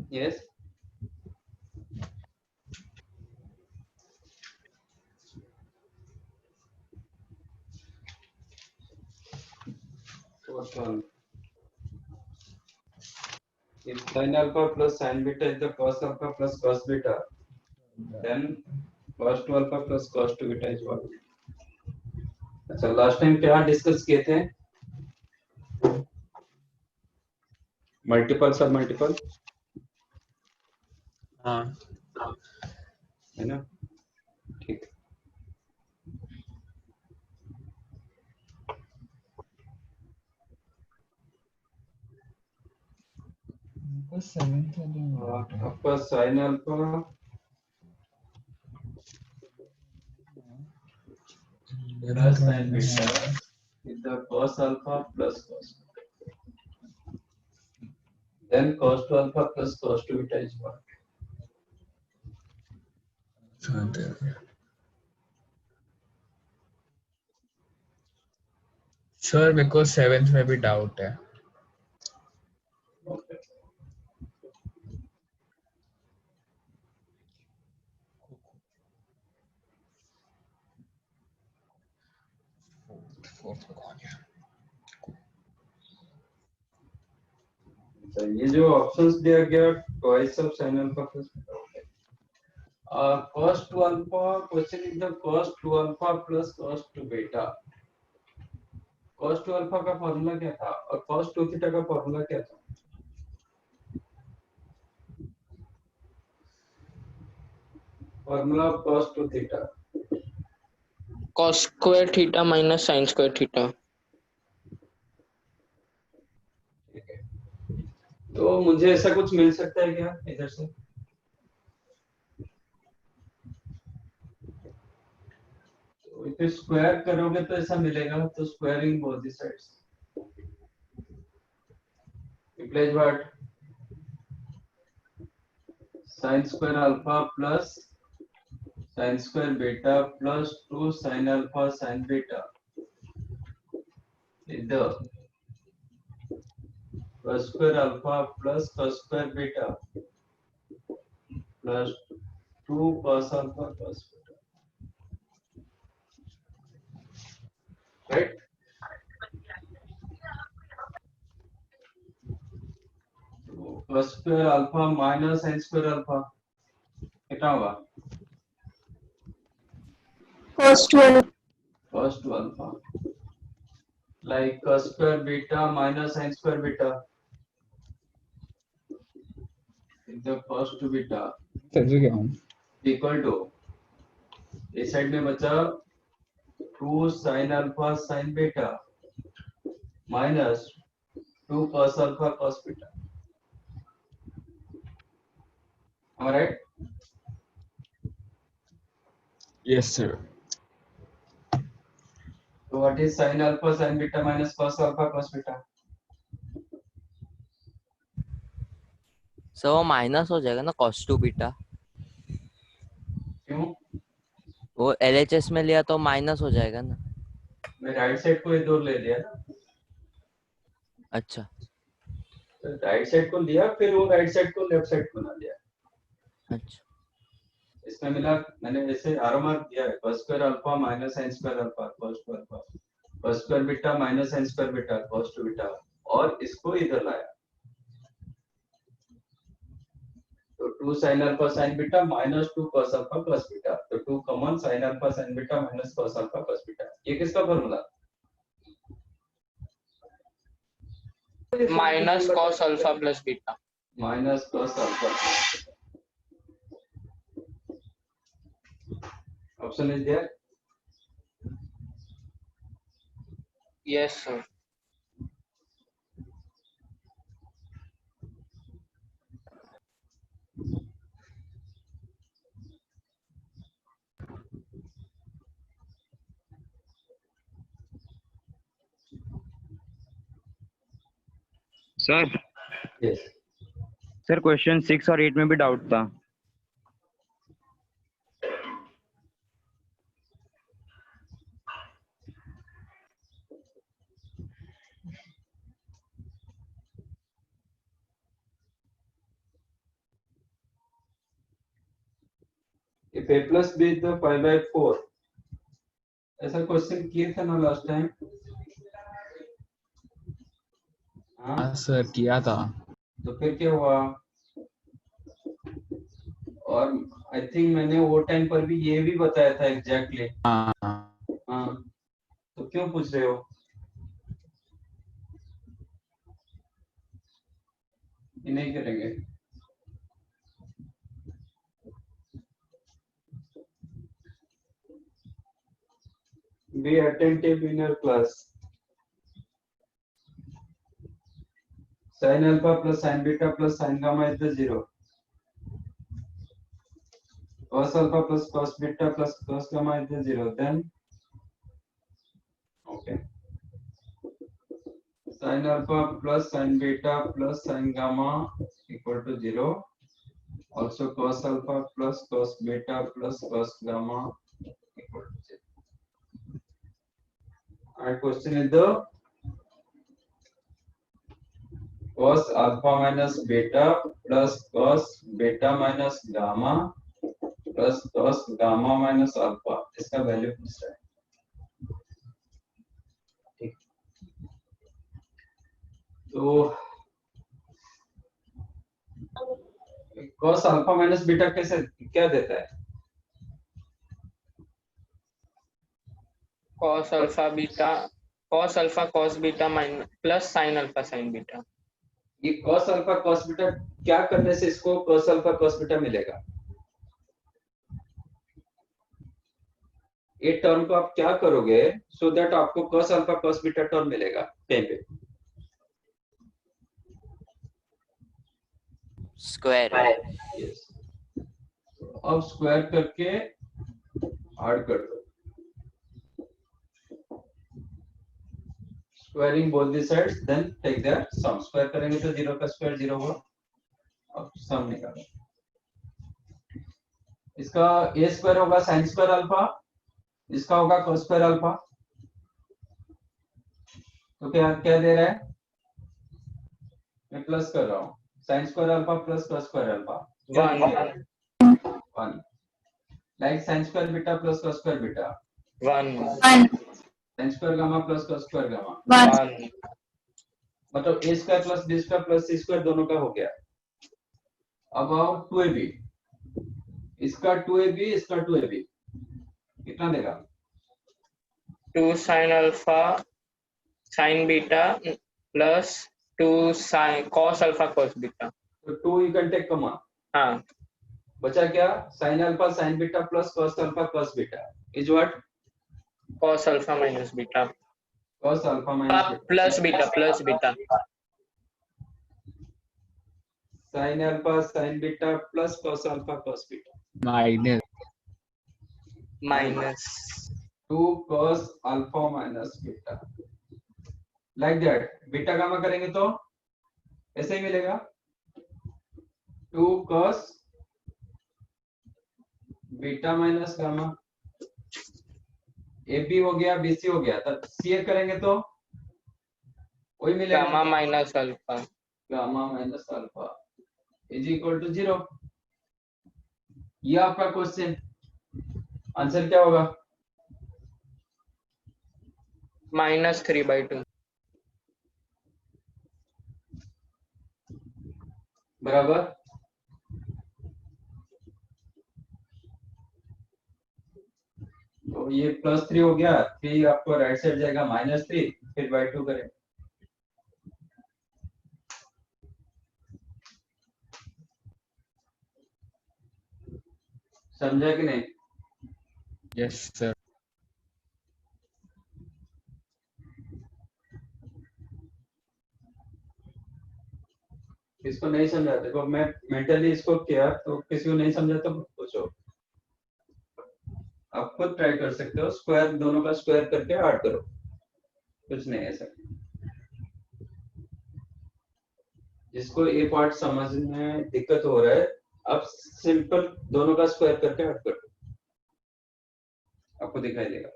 Yes. Fourth one. If sin alpha plus sin beta is the cos alpha plus cos beta, then cos 2 alpha plus cos 2 beta is what? अच्छा, last time क्या discuss किए थे? Multiple सब multiple, हाँ है ना? ठीक. आपका sin alpha plus sin beta is the cos alpha plus cos. Then cos 2 alpha plus cos 2 beta is what? Sir मेरे को 7th में भी डाउट है. Okay. फोर्थ में कौन है? तो ये जो ऑप्शंस दिया गया twice of sin alpha plus cos 2 alpha, question is the cos 2 alpha plus cos 2 beta. cos 2 alpha का फॉर्मूला क्या था और cos 2 थीटा का फॉर्मूला क्या था? Formula of cos 2 theta cos square theta minus sin square theta. ठीक है, तो मुझे ऐसा कुछ मिल सकता है क्या इधर से? तो इसे स्क्वायर करोगे तो ऐसा मिलेगा, तो squaring both the sides implies what? sin square alpha plus sin square beta plus 2 sin alpha sin beta is the cos square alpha plus cos square beta plus 2 cos alpha cos beta. Right? So cos square alpha minus sin square alpha कितना होगा? cos 2 cos 2 alpha. Like cos square beta minus sin square beta is the cos 2 beta समझ गया हूँ. equal to इस side में बचा 2 sin alpha sin beta minus 2 cos alpha cos beta. Am I right? Yes sir. So what is sin alpha sin beta minus cos alpha cos beta? Sir वो minus हो जाएगा ना cos 2 beta. क्यों? वो LHS में लिया तो minus हो जाएगा ना. मैं राइट साइड को इधर ले लिया ना, अच्छा. तो राइट साइड को लिया फिर वो राइट साइड को लेफ्ट साइड बना दिया. अच्छा. इसमें मिला, मैंने ऐसे आरो मार्क दिया है cos square alpha minus sin square alpha cos 2 alpha cos square beta minus sin square beta cos 2 beta और इसको इधर लाया तो 2 sin alpha sin beta minus 2 cos alpha cos beta, तो 2 common sin alpha sin beta minus cos alpha cos beta. ये किसका formula? Minus cos alpha plus beta. minus cos alpha. Option is there. Yes sir. Sir Yes. Sir question 6 और 8 में भी doubt था. if a plus b is the 5/4, ऐसा question किए थे ना लास्ट टाइम? हाँ, हाँ सर किया था। तो फिर क्या हुआ? और आई थिंक मैंने वो टाइम पर भी ये भी बताया था एग्जैक्टली। हाँ हाँ, तो क्यों पूछ रहे हो? ये नहीं करेंगे। Be attentive in your class. Sin alpha plus sin beta plus sin gamma is the 0. Cos alpha plus cos beta plus cos gamma is the 0. Then, okay. Sin alpha plus sin beta plus sin gamma equal to 0. Also cos alpha plus cos beta plus cos gamma equal to 0. Our question is the cos alpha minus beta plus cos beta minus gamma plus cos gamma minus alpha, इसका value पूछ रहा है। ठीक, तो cos alpha minus beta कैसे क्या देता है? cos alpha cos beta minus plus sin alpha sin beta. ये cos alpha cos beta क्या करने से इसको cos alpha cos beta मिलेगा? ये टर्म को आप क्या करोगे सो दैट आपको cos alpha cos beta term मिलेगा कहीं पे? स्क्वायर। यस, अब स्क्वायर करके ऐड कर दो। Squaring both the sides, then take their sum. Square करेंगे तो 0 का स्क्वायर 0 होगा। अब सम निकालो। इसका a स्क्वायर होगा sin स्क्वायर अल्फा, इसका होगा cos स्क्वायर अल्फा। तो क्या क्या दे रहा है? मैं प्लस कर रहा हूँ। sin square alpha plus cos square alpha 1 like sin square beta plus cos square beta 1 1 sin square gamma plus cos square gamma. 1 मतलब a square plus b square plus c square दोनों का हो गया। अब आओ 2ab, इसका 2ab इसका 2ab कितना देगा? 2 sin alpha sin beta plus 2 sin cos alpha cos beta. तो 2 you can take common, हाँ, बचा क्या? sin alpha sin beta plus cos alpha cos beta is what? cos alpha minus beta cos alpha minus beta plus beta sin alpha sin beta plus cos alpha cos beta minus minus 2 cos alpha minus beta like that। Beta gamma करेंगे तो ऐसे ही मिलेगा 2 cos beta minus gamma. AB हो गया BC हो गया, तब CA करेंगे तो वही मिलेगा gamma minus alpha. Gamma minus alpha is equal to 0। ये आपका क्वेश्चन आंसर क्या होगा? -3/2. बराबर। तो ये +3 हो गया, 3 आपको राइट साइड जाएगा -3, फिर बाय 2 करें। समझा कि नहीं? Yes sir. इसको नहीं समझा, देखो मैं मेंटली इसको किया, तो किसी को नहीं समझा तो पूछो। आप खुद ट्राई कर सकते हो, स्क्वायर दोनों का स्क्वायर करके ऐड करो, कुछ नहीं ऐसा। जिसको ये पार्ट समझने में दिक्कत हो रहा है, आप सिंपल दोनों का स्क्वायर करके ऐड कर दो, आपको दिखाई देगा।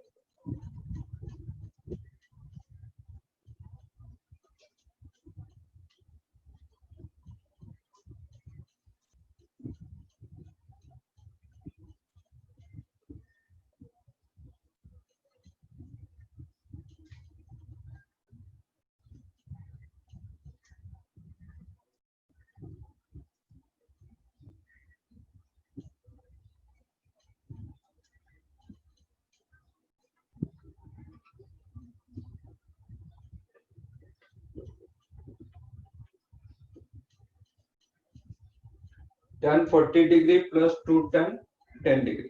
tan 40 degree plus 2 tan 10 degree.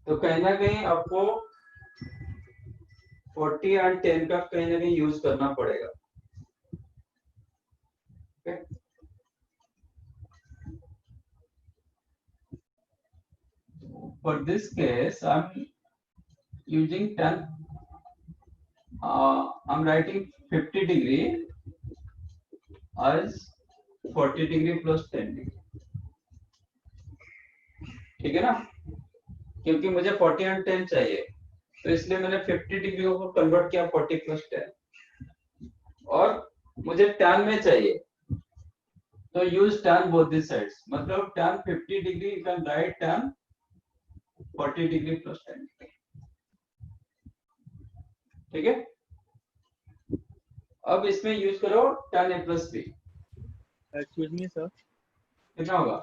तो कहीं ना कहीं आपको 40 एंड 10 का कहीं ना कहीं यूज करना पड़ेगा। okay? For this case, I'm using tan. I'm writing 50 degree as 40 degree plus 10 degree। ठीक है ना, क्योंकि मुझे 40 एंड 10 चाहिए, तो इसलिए मैंने 50 डिग्री को कन्वर्ट किया 40 प्लस 10। और मुझे tan में चाहिए, तो use tan both this sides, मतलब tan 50 degree you can write tan 40 degree plus 10 degree. ठीक है, अब इसमें यूज करो tan a plus B. Excuse me sir, कितना होगा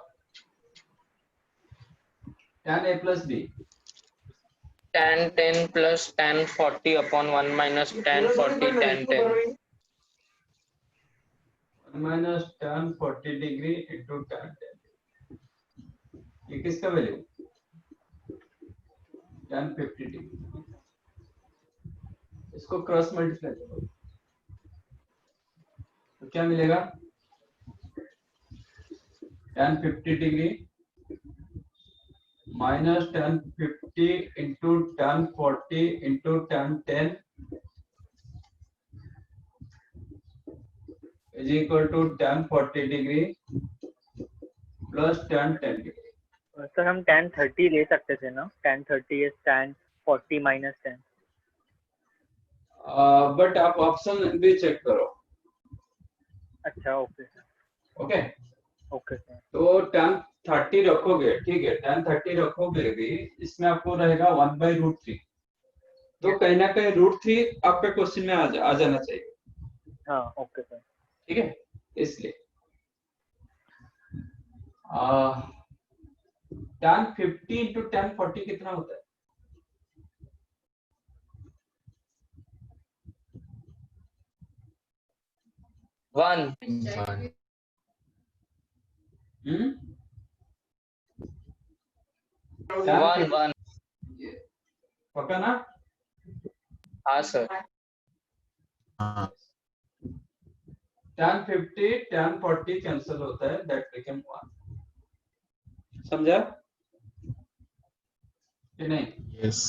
tan a plus B? tan 10 plus tan 40 upon 1 minus tan 40 tan 10 minus tan 40 degree into tan 10। ये किसका value? tan 50 degree. इसको क्रॉस मल्टीप्लाई करो तो क्या मिलेगा? tan 50 degree minus tan 50 into tan 40 into tan 10 is equal to tan 40 degree plus tan 10 degree. Sir हम tan 30 ले सकते थे ना, tan 30 is tan 40 minus 10। But आप ऑप्शन भी चेक करो। अच्छा okay sir, okay, okay sir, तो tan 30 रखोगे, ठीक है, tan 30 रखोगे भी, इसमें आपको रहेगा 1/√3। तो कहीं ना कहीं √3 आपके क्वेश्चन में आ जाना चाहिए। हाँ ओके सर। ठीक है, इसलिए tan 50 इंटू tan 40 कितना होता है? one tan 1 1 पक्का ना? हाँ सर, हाँ tan 50 tan 40 कैंसिल होता है, दैट बिकम 1। समझा कि नहीं? यस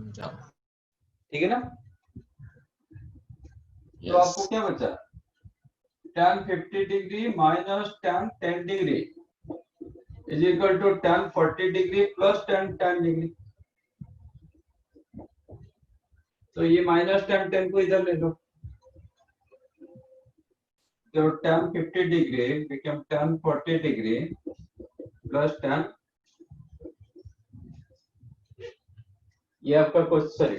जाओ ठीक है ना? तो आपको यस क्या बचा? tan 50 degree minus tan 10 degree is equal to tan 40 degree plus tan 10 degree. तो ये माइनस tan 10 को इधर ले लो, तो tan 50 degree become tan 40 degree plus tan, ये आपका क्वेश्चन, सॉरी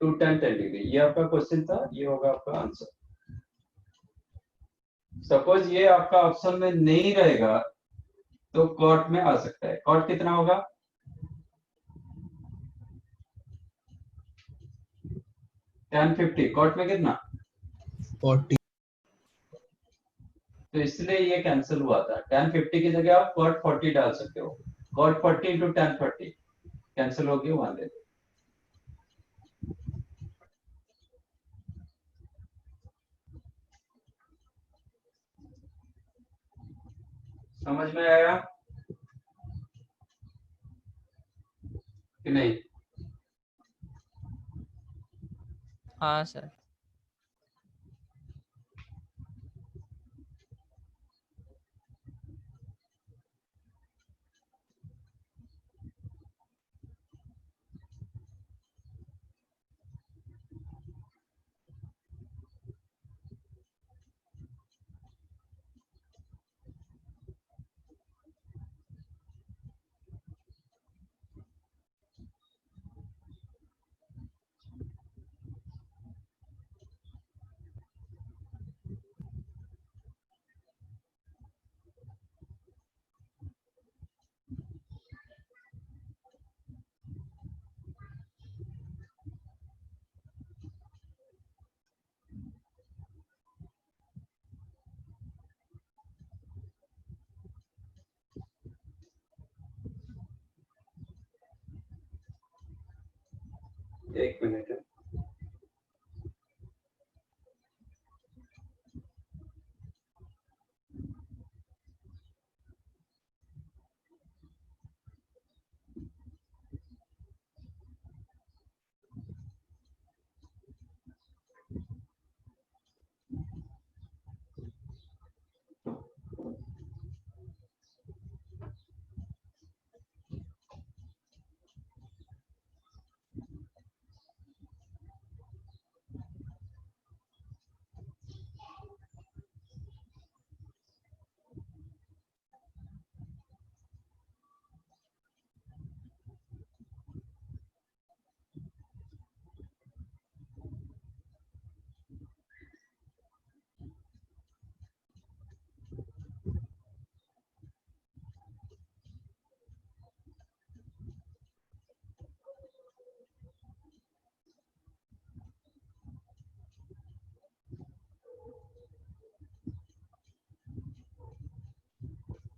2 tan 10 डिग्री, ये आपका क्वेश्चन था, ये होगा आपका आंसर। सपोज ये आपका ऑप्शन में नहीं रहेगा तो कॉट में आ सकता है। कॉट कितना होगा? tan 50 कॉट में कितना? 40 तो इसलिए ये कैंसिल हुआ था। tan 50 की जगह आप cot 40 डाल सकते हो। cot 40 इंटू tan 40 कैंसिल होगी, 1 ले लो। समझ में आया कि नहीं? हाँ सर। एक मिनट है।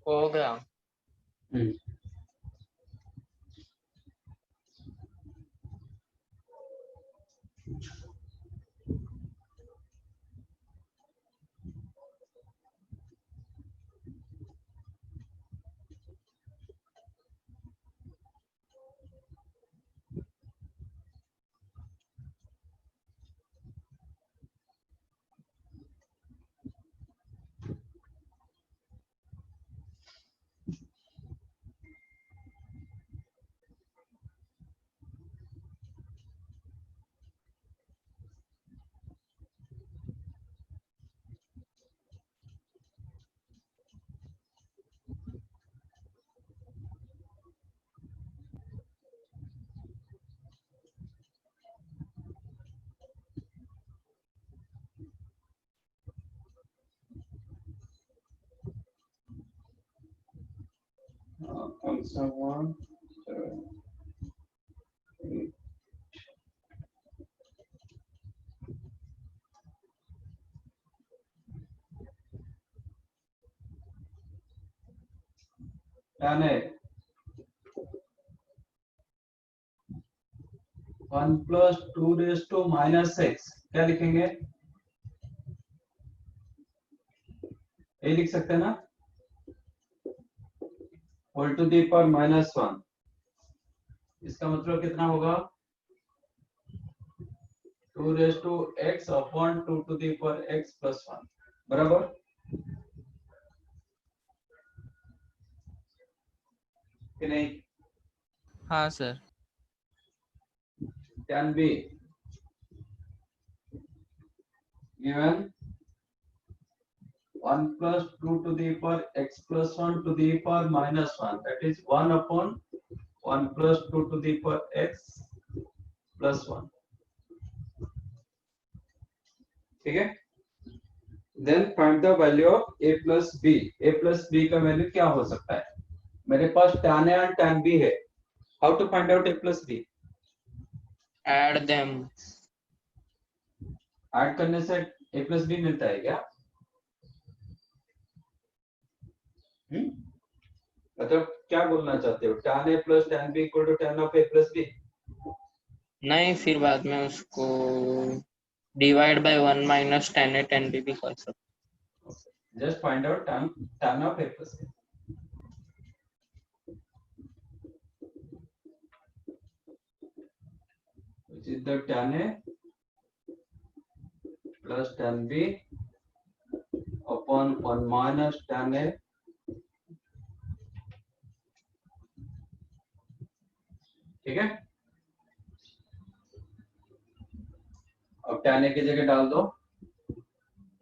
हो गया। कौन सा हुआ? tan है 1 plus 2 raise to minus x, क्या लिखेंगे? ये लिख सकते हैं ना, whole to the power minus 1। इसका मतलब कितना होगा? 2 raise to x upon 2 to the power x plus 1, बराबर? कि नहीं? हाँ sir. tan b given 1 plus 2 to the power x plus 1 to the power minus 1, that is 1 upon 1 plus 2 to the power x plus 1, ठीक है? Then find the value of a plus b. a plus b का value क्या हो सकता है? मेरे पास tan a और tan b है. How to find out a plus b? Add them. Add करने से a plus b मिलता है क्या? मतलब क्या बोलना चाहते हो? tan a plus tan b equal to tan of a plus b? नहीं, फिर बाद में उसको divide by 1 minus tan a tan b भी कर सकते। Just find out tan of a plus b. Which is the tan a plus tan b upon 1 minus tan a ठीक है? अब tan a की जगह डाल दो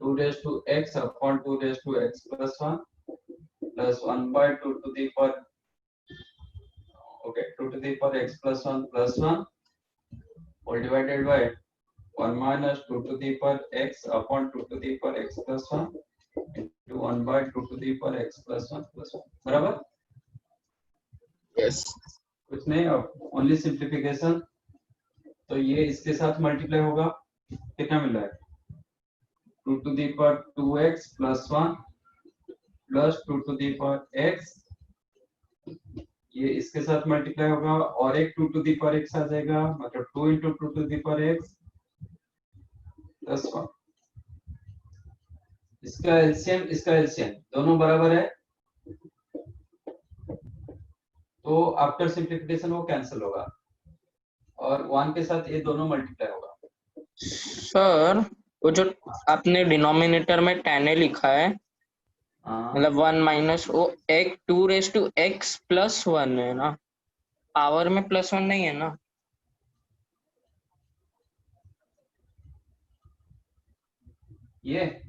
2 raised to x upon 2 raised to x plus 1 plus 1 by 2 to the power 2 to the power x plus 1 plus 1 all divided by 1 minus 2 to the power x upon 2 to the power x plus 1 into 1 by 2 to the power x plus 1 plus 1, बराबर? Yes. कुछ नहीं, अब only simplification. तो ये इसके साथ multiply होगा, कितना मिल रहा है? 2 to the power 2x plus 1 plus 2 to the power x, ये इसके साथ मल्टीप्लाई होगा और एक 2 टू दी पावर x आ जाएगा, मतलब 2 into 2 to the power x plus 1। इसका एलसीएम दोनों बराबर है, तो आफ्टर सिंप्लीफिकेशन वो कैंसिल होगा और 1 के साथ ये दोनों मल्टीप्लाई होगा। सर वो जो आपने डिनोमिनेटर में tan a लिखा है, हाँ, मतलब 1 माइनस वो एक 2 रेज टू x प्लस 1 है ना, पावर में प्लस 1 नहीं है ना? ये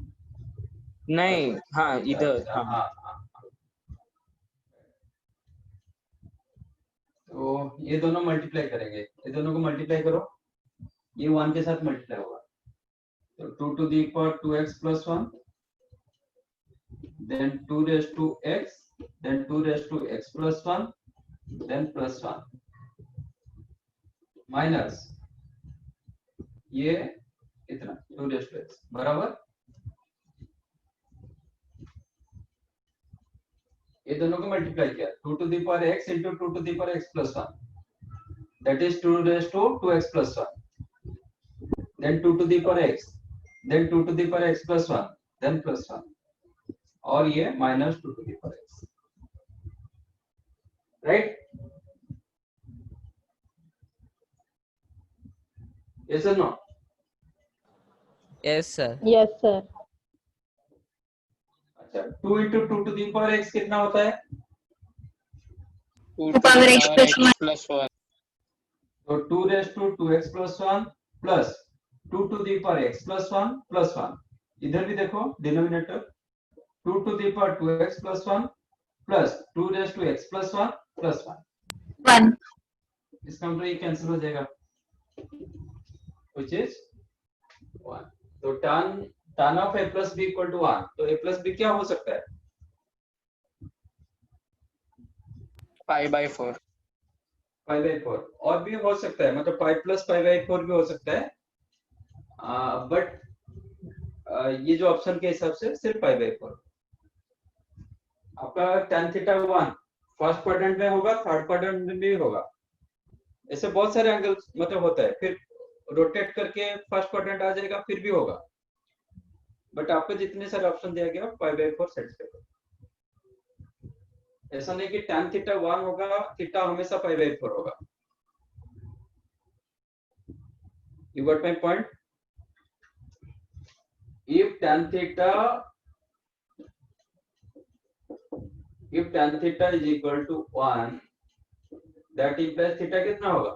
नहीं, हाँ इधर, अच्छा, हाँ हाँ। तो ये दोनों मल्टीप्लाई करेंगे, ये दोनों को मल्टीप्लाई करो, ये 1 के साथ मल्टीप्लाई होगा, तो 2 to the power 2x plus 1, then 2 raised to x, then 2 raised to x plus 1, then plus 1 minus ये इतना 2 raised to x बराबर, ये दोनों को मल्टीप्लाई किया 2 to the power x into 2 to the power x plus 1, that is 2 raised to 2x plus 1, then 2 to the power x, then 2 to the power x plus 1, then plus 1, और ये minus 2 to the power x, right? Yes or no? Yes sir. Yes, sir. अच्छा, 2 into 2 to the power x कितना होता है? 2 To power x plus 1. plus 1। तो 2 raised to 2x plus 1 plus 2 to the power x plus 1 plus 1, इधर भी देखो denominator 2 to the power 2x plus 1 plus 2 raised to x plus 1 plus 1, 1. इसका मतलब ये कैंसिल हो जाएगा, which is 1। तो tan of a plus b equal to 1, तो a plus b क्या हो सकता है? पाई बाय 4। पाई बाई 4 और भी हो सकता है, मतलब पाई प्लस पाई बाई 4 भी हो सकता है, बट ये जो ऑप्शन के हिसाब से सिर्फ पाई बाई 4। आपका tan थीटा 1 फर्स्ट क्वाड्रेंट में होगा, थर्ड क्वाड्रेंट में भी होगा, ऐसे बहुत सारे एंगल मतलब होता है, फिर रोटेट करके फर्स्ट क्वाड्रेंट आ जाएगा, फिर भी होगा, बट आपको जितने सारे ऑप्शन दिया गया पाई बाई 4 सेटिस्फाई करो। ऐसा नहीं कि tan थीटा 1 होगा, थीटा हमेशा पाई बाई 4 होगा। You got my point? If tan theta is equal to 1, that implies theta कितना होगा?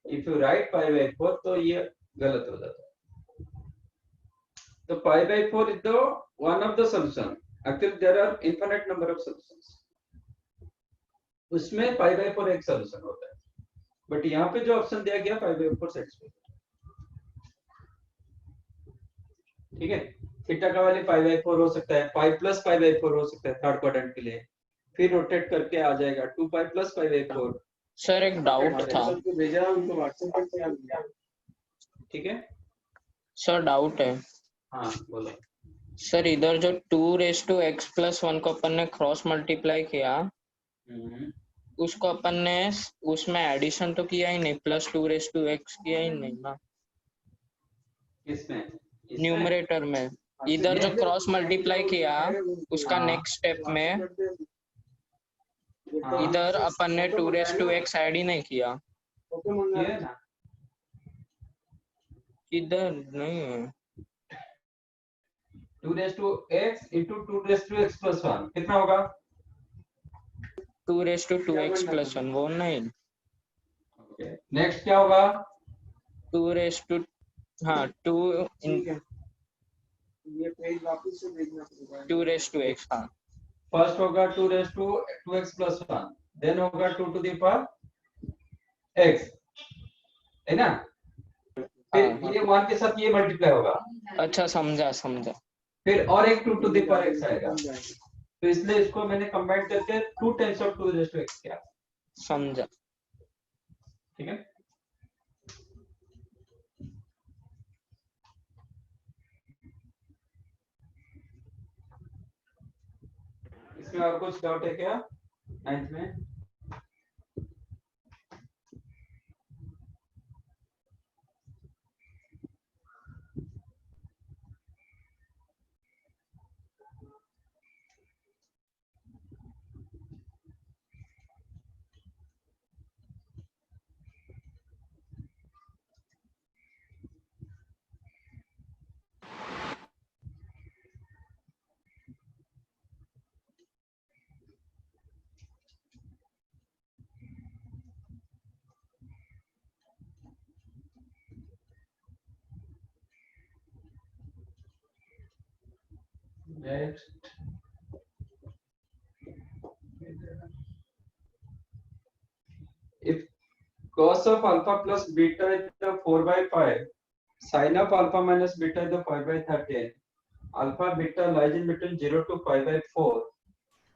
If you write pi by 4, तो ये गलत हो जाता है। तो pi by 4 is the one of the solution. Actually, there are infinite number of solutions. उसमें pi by 4 एक solution होता है, बट यहाँ पे जो ऑप्शन दिया गया pi by 4 सेटिस्फाई, ठीक है? थीटा का वैल्यू पाई बाई 4 हो सकता है, पाई प्लस पाई बाई 4 हो सकता है थर्ड क्वाड्रेंट के लिए, फिर रोटेट करके आ जाएगा 2 pi plus pi by 4। Sir एक डाउट था। भेजा उनको व्हाट्सएप पे, ठीक है? सर डाउट है। हाँ बोलो। सर इधर जो 2 रेज टू x प्लस 1 को अपन ने क्रॉस मल्टीप्लाई किया, उसको अपन ने उसमें एडिशन तो किया ही नहीं, प्लस 2 रेज टू x किया ही नहीं ना किसमें? न्यूमरेटर में। इधर जो क्रॉस मल्टीप्लाई किया उसका नेक्स्ट स्टेप में इधर अपन ने 2 रेज टू x ऐड ही नहीं किया, ये ना इधर नहीं है। 2 raise to x into 2 raise to x plus 1 कितना होगा? 2 रेज टू 2x प्लस 1 वो नहीं। ओके, नेक्स्ट क्या होगा? 2 रेज टू, हाँ 2 रेज टू x, हाँ फर्स्ट होगा 2 raise to 2x plus 1, then होगा 2 to the power x, है ना? फिर ये 1 के साथ ये मल्टीप्लाई होगा, अच्छा समझा समझा। फिर और एक 2 to the power x आएगा, तो इसलिए इसको मैंने कंबाइन करके 2 times of 2 raised to x किया, समझा। ठीक है? इसमें और कुछ डाउट है क्या 9th में? Next. If cos of alpha plus beta is the 4 by 5, sin of alpha minus beta is the 5 by 13, alpha beta lies in between 0 to 5 by 4,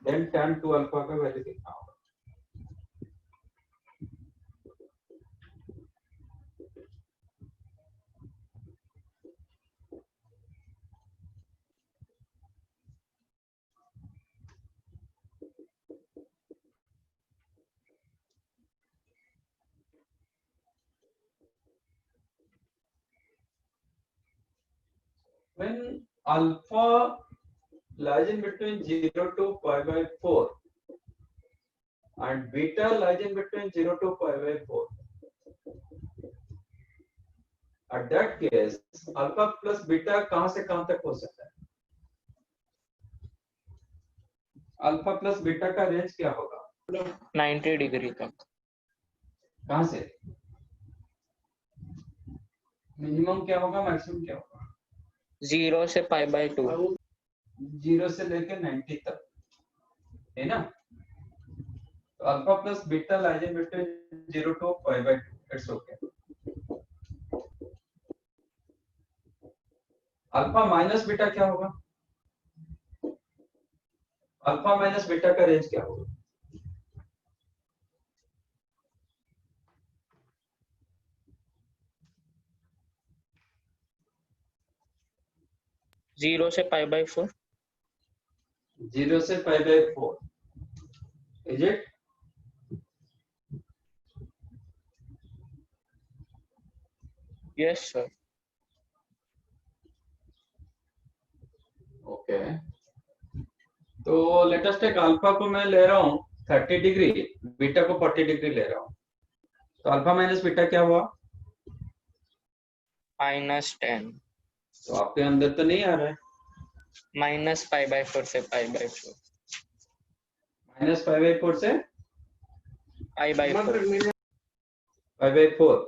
then tan 2 alpha का वैल्यू कितना होगा? When alpha lies in between 0 to 5 by 4 and beta lies in between 0 to 5 by 4, at that case alpha plus beta कहां से कहां तक हो सकता है? अल्फा प्लस बीटा का रेंज क्या होगा? 90 डिग्री तक। कहां से? मिनिमम क्या होगा, मैक्सिमम क्या होगा? 0 से पाई बाय 2। 0 से लेकर 90 तक, है ना? तो alpha plus beta lies in between 0 to pi by 2, it's okay. Alpha minus beta क्या होगा? अल्फा माइनस बीटा का रेंज क्या होगा? जीरो से पाई बाय 4। 0 से pi by 4, is it? Yes sir. Okay, तो लेट अस टेक अल्फा को मैं ले रहा हूँ 30 डिग्री, बीटा को 40 डिग्री ले रहा हूँ, तो अल्फा माइनस बीटा क्या हुआ? -10। तो आपके अंदर तो नहीं आ रहा है। -π/4 से π/4। -π/4 से π/4। π/4।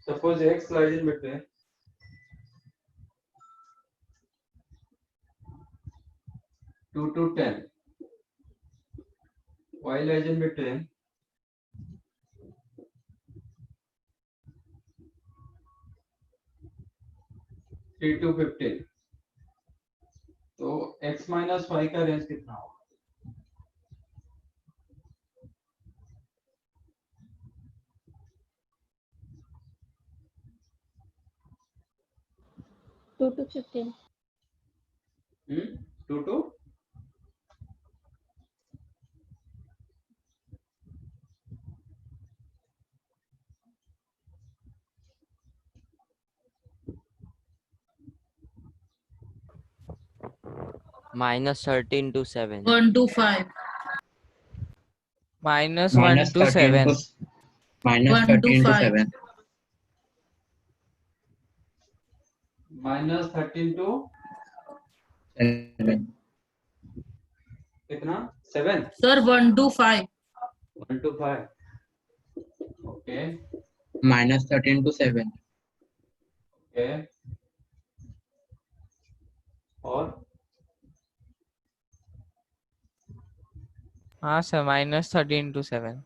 Suppose x lies in between 2 to 10, y lies in between 3 to 15, तो x माइनस y का रेंज कितना होगा? Two to 15 2 to -13 to 7. 1 to 5. -1 to 7. -1 to 5. -13 to कितना? 7? Sir, 1 to 5. 1 to 5, okay -13 to 7. Okay. और हाँ सर, -13 to 7.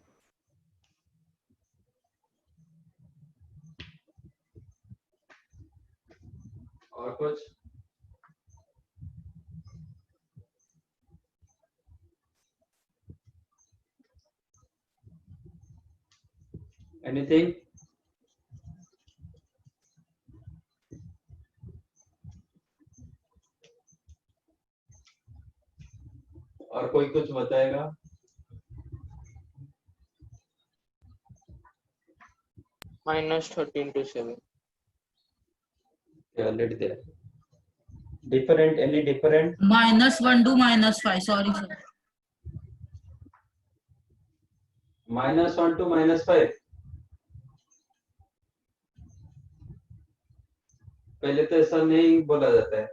और कुछ? Anything? और कोई कुछ बताएगा? -13 to 7। Already there. Different? Any different? -1 to -5. Sorry, sir. -1 to -5, पहले तो ऐसा नहीं बोला जाता है।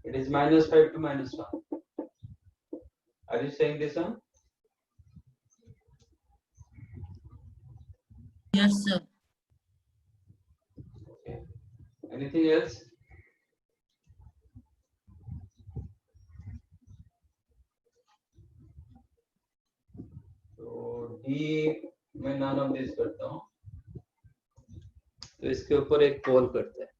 It is -5 to -1. Are you saying this one? Yes, sir. Okay. Anything else? तो डी मैं नॉन ऑफ दिस करता हूँ, तो इसके ऊपर एक पोल करते हैं।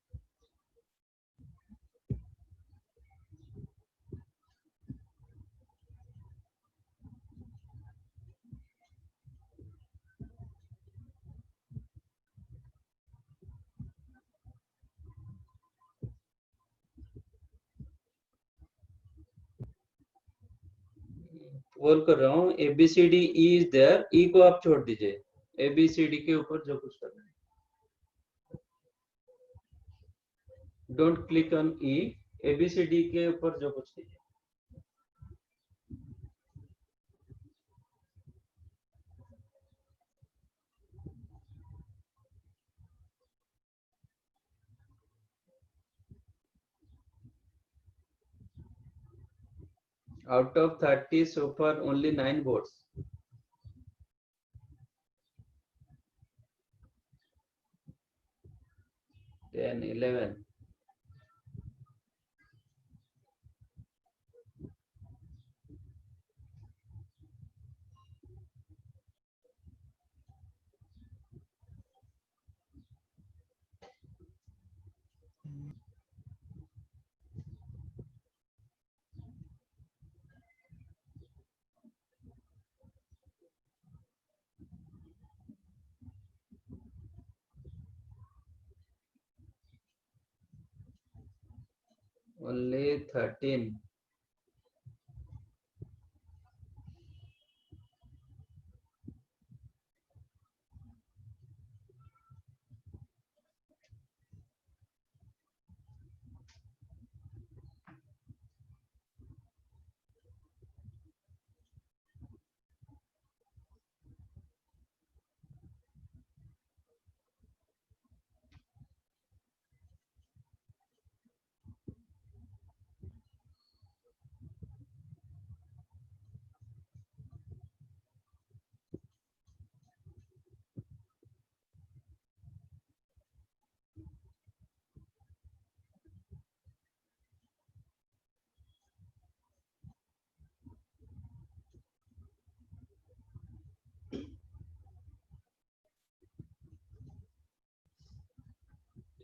पोल कर रहा हूँ, ABCD E is there, E को आप छोड़ दीजिए, ABCD के ऊपर जो कुछ करना है। Don't click on E, ABCD के ऊपर जो कुछ कीजिए। Out of 30, so far only 9 votes. Then 11. Only 13.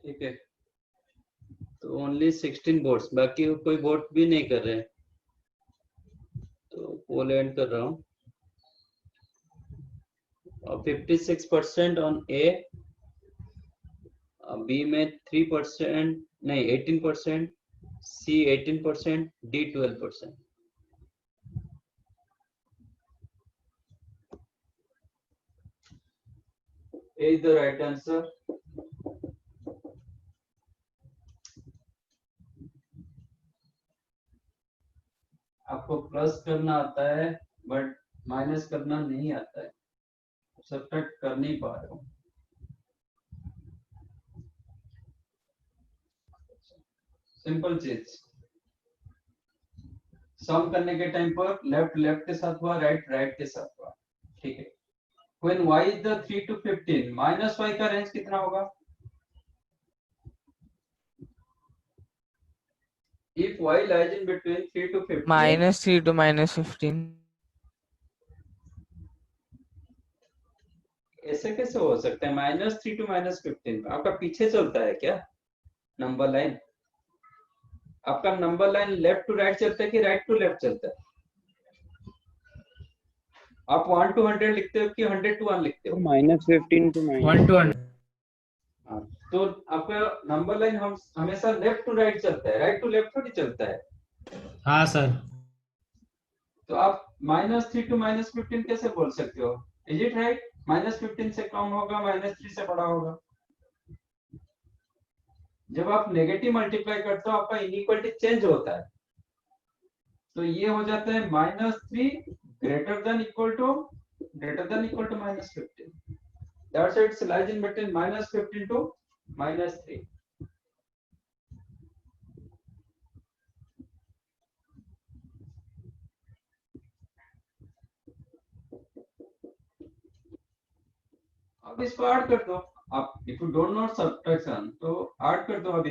ठीक है, तो ओनली 16 वोट्स, बाकी कोई वोट भी नहीं कर रहे हैं, तो पोल एंड कर रहा हूँ। 56% ऑन ए, बी में 3%, नहीं 18%, सी 18%, D 12%। A is the right answer. आपको प्लस करना आता है बट माइनस करना नहीं आता है, सब्ट्रैक्ट कर नहीं पा रहे हो। सिंपल चीज, सम करने के टाइम पर लेफ्ट लेफ्ट के साथ हुआ, राइट राइट के साथ हुआ, ठीक है। When y is the 3 to 15, minus y का रेंज कितना होगा? If y lies in between 3 to 15, -3 to -15। ऐसे कैसे हो सकता है? -3 to -15 आपका पीछे चलता है क्या नंबर लाइन? आपका number line left to right चलता है कि राइट टू लेफ्ट चलता है? आप 1 to 100 लिखते हो कि 100 to 1 लिखते हो? -15 to 1 to 1. हाँ, तो आपका नंबर लाइन हम हमेशा लेफ्ट टू राइट चलता है, राइट टू लेफ्ट थोड़ी चलता है। हाँ सर। तो आप -3 to -15 कैसे बोल सकते हो? Is it right? -15 से कम होगा, -3 से बड़ा होगा। जब आप नेगेटिव मल्टीप्लाई करते हो आपका इनइक्वालिटी चेंज होता है, तो ये हो जाता है -3 greater than equal to -15. That's why it's lies in between -15 to -3. अब इसको ऐड कर दो, आप if you don't know subtraction तो ऐड कर दो अभी।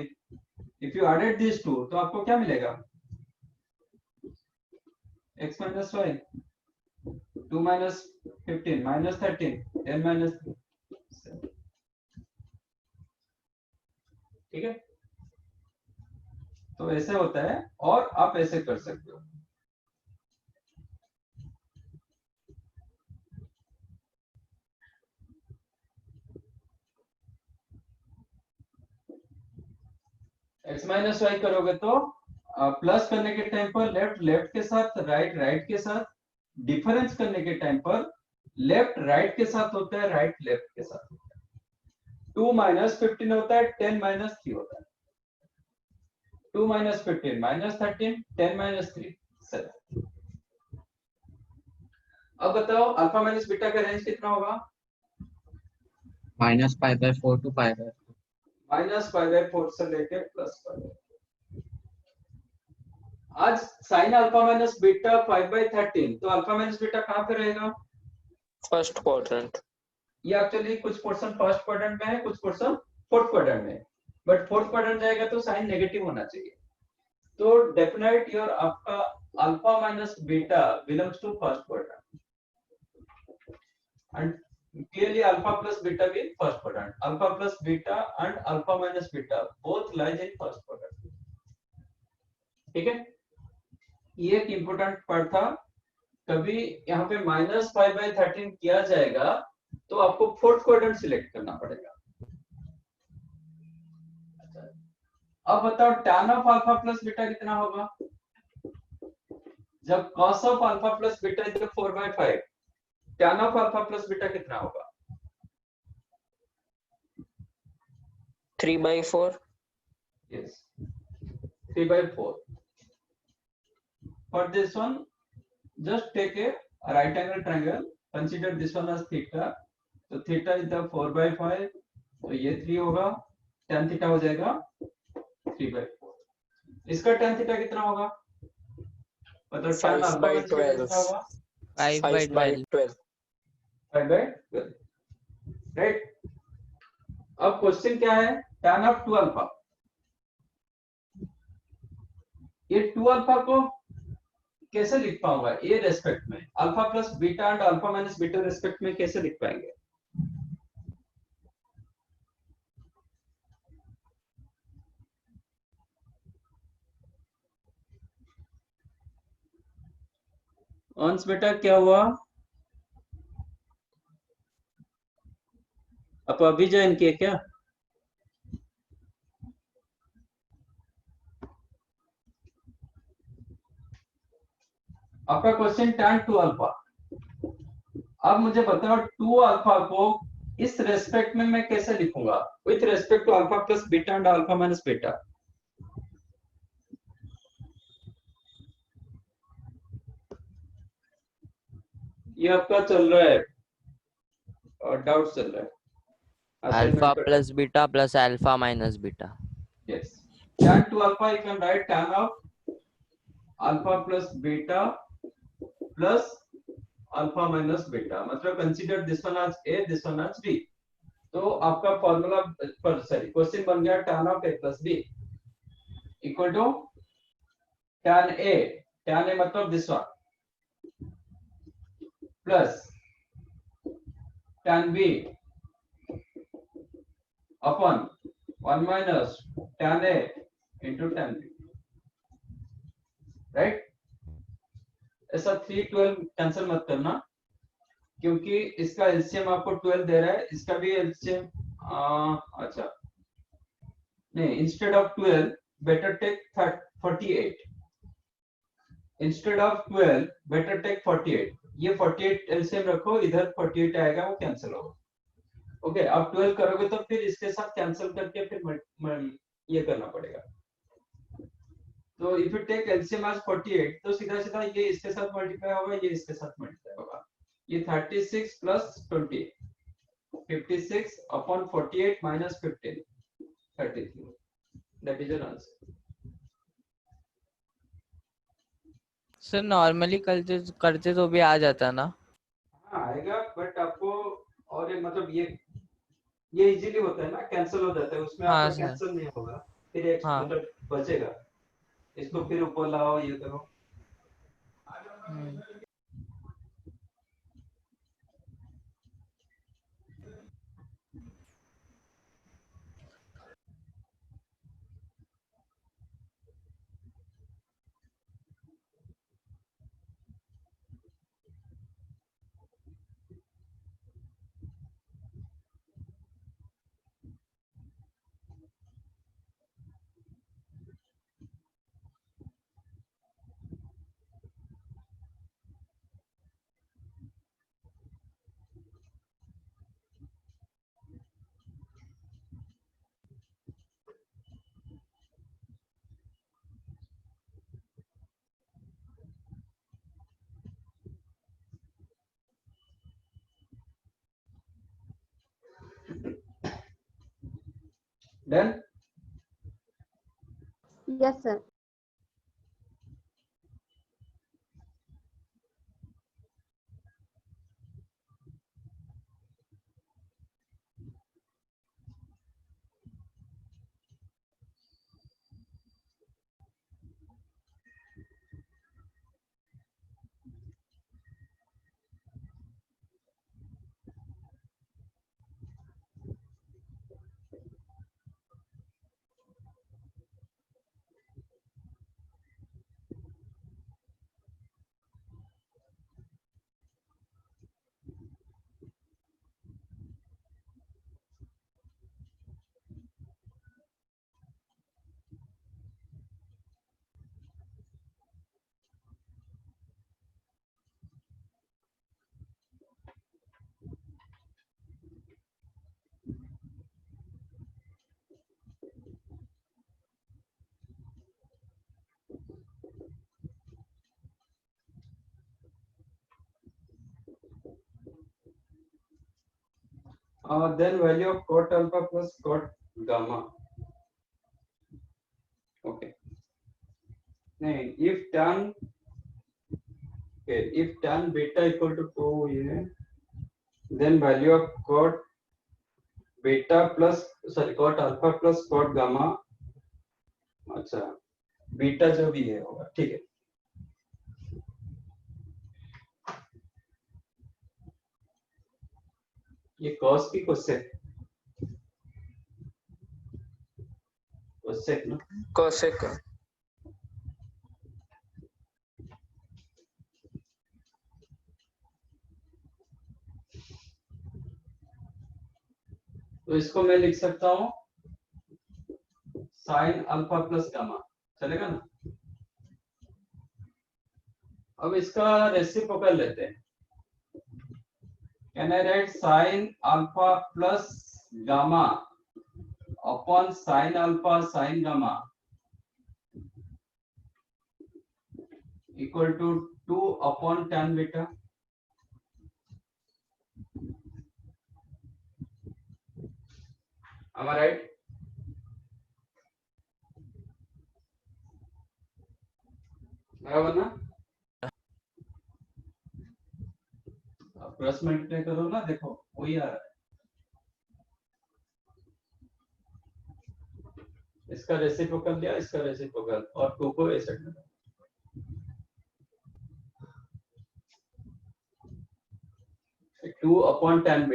If you added this to तो आपको क्या मिलेगा? x minus 5, 2 minus 15 minus 13, 10 minus 7। ठीक है, तो ऐसे होता है और आप ऐसे कर सकते हो। x माइनस वाई करोगे तो प्लस करने के टाइम पर लेफ्ट लेफ्ट के साथ, राइट राइट के साथ, डिफरेंस करने के टाइम पर लेफ्ट राइट के साथ होता है, राइट लेफ्ट के साथ होता है। 2 माइनस 15 होता है, 10 माइनस 3 होता है। 2 माइनस 15 माइनस 13, 10 माइनस 3 7। अब बताओ अल्फा माइनस बीटा का रेंज कितना होगा? -π/4 to π/4। माइनस π/4 से लेके प्लस π/4। आज साइन अल्फा माइनस बीटा 5/13, तो अल्फा माइनस बीटा कहां पे रहेगा? First quadrant. ये एक्चुअली कुछ पोर्शन फर्स्ट क्वाड्रेंट में है, कुछ पोर्शन फोर्थ क्वाड्रेंट में है, बट फोर्थ क्वाड्रेंट जाएगा तो साइन नेगेटिव होना चाहिए। तो डेफिनेट योर आपका alpha minus beta belongs to first quadrant and clearly alpha plus beta be first quadrant. Alpha plus beta and alpha minus beta both lies in first quadrant. ठीक है, ये एक important part था। कभी यहाँ पे -π/13 किया जाएगा तो आपको फोर्थ क्वाड्रेंट सिलेक्ट करना पड़ेगा। अब बताओ tan of alpha plus beta कितना होगा? जब cos of alpha plus beta is 4/5, tan of alpha plus beta कितना होगा? 3/4। Yes, 3/4. For this one, just take a right angle triangle. Consider this one as theta. So theta is the 4/5. तो ये 3 होगा, tan theta हो जाएगा 3/4। इसका tan theta कितना होगा? मतलब tan अल्फा कितना होगा? 5/12। 5/12, राइट। अब क्वेश्चन क्या है? tan of 2 alpha. ये 2 अल्फा को कैसे लिख पाऊंगा? ये रेस्पेक्ट में alpha plus beta and alpha minus beta respect में कैसे लिख पाएंगे? अंश बेटा क्या हुआ? आप अभी ज्वाइन किए क्या? आपका क्वेश्चन tan 2 अल्फा। अब मुझे बताओ 2 अल्फा को इस रेस्पेक्ट में मैं कैसे लिखूंगा? With respect to alpha plus beta and alpha minus beta. ये आपका चल रहा है और डाउट चल रहा है। Alpha plus beta plus alpha minus beta. Yes. Tan 2 alpha you can write tan of alpha plus beta plus alpha minus beta. मतलब consider this one as A, this one as B. तो आपका formula पर sorry question बन गया tan of A plus B equal to tan A मतलब this one plus tan B upon 1 minus tan A into tan B, right. ऐसा 3 12 cancel मत करना क्योंकि इसका एलसीएम आपको 12 दे रहा है, इसका भी एलसीएम अच्छा नहीं, instead of 12 better take 48, instead of 12 better take 48। ये 48 एलसीएम रखो, इधर 48 आएगा, वो कैंसिल होगा। ओके, अब 12 करोगे तो फिर इसके साथ कैंसिल करके फिर ये करना पड़ेगा। तो if you take LCM as 48 तो सीधा सीधा ये इसके साथ मल्टीप्लाई होगा, ये इसके साथ मल्टीप्लाई होगा। ये 36 plus 20, 56 upon 48 minus 15, 33। That is your answer. Sir normally करते तो भी आ जाता ना? हाँ आएगा, बट आपको और ये मतलब ये इजीली होता है ना, कैंसिल हो जाता है, उसमें हाँ आपका सर। कैंसिल नहीं होगा, फिर एक हाँ। मतलब बचेगा, इसको फिर ऊपर लाओ, ये करो। Done. Yes, sir. Then value of cot alpha plus cot gamma. Okay. नहीं, if tan beta equal to 2 ये, then value of cot alpha plus cot gamma, अच्छा बीटा जो भी है होगा, ठीक है। ये cos की कोसेक ना, कोसेक। तो इसको मैं लिख सकता हूँ साइन अल्फा प्लस गामा, चलेगा ना। अब इसका रेसिप्रोकल लेते हैं। Can I write sine alpha plus gamma upon sine alpha sine gamma equal to 2 upon tan beta. Am I right? बराबर ना। अब क्रॉस मल्टीप्लाई करो ना, देखो वही आ रहा है। इसका रेसिप्रोकल लिया, इसका रेसिप्रोकल, और 2 को ए साइड में। 2 upon tan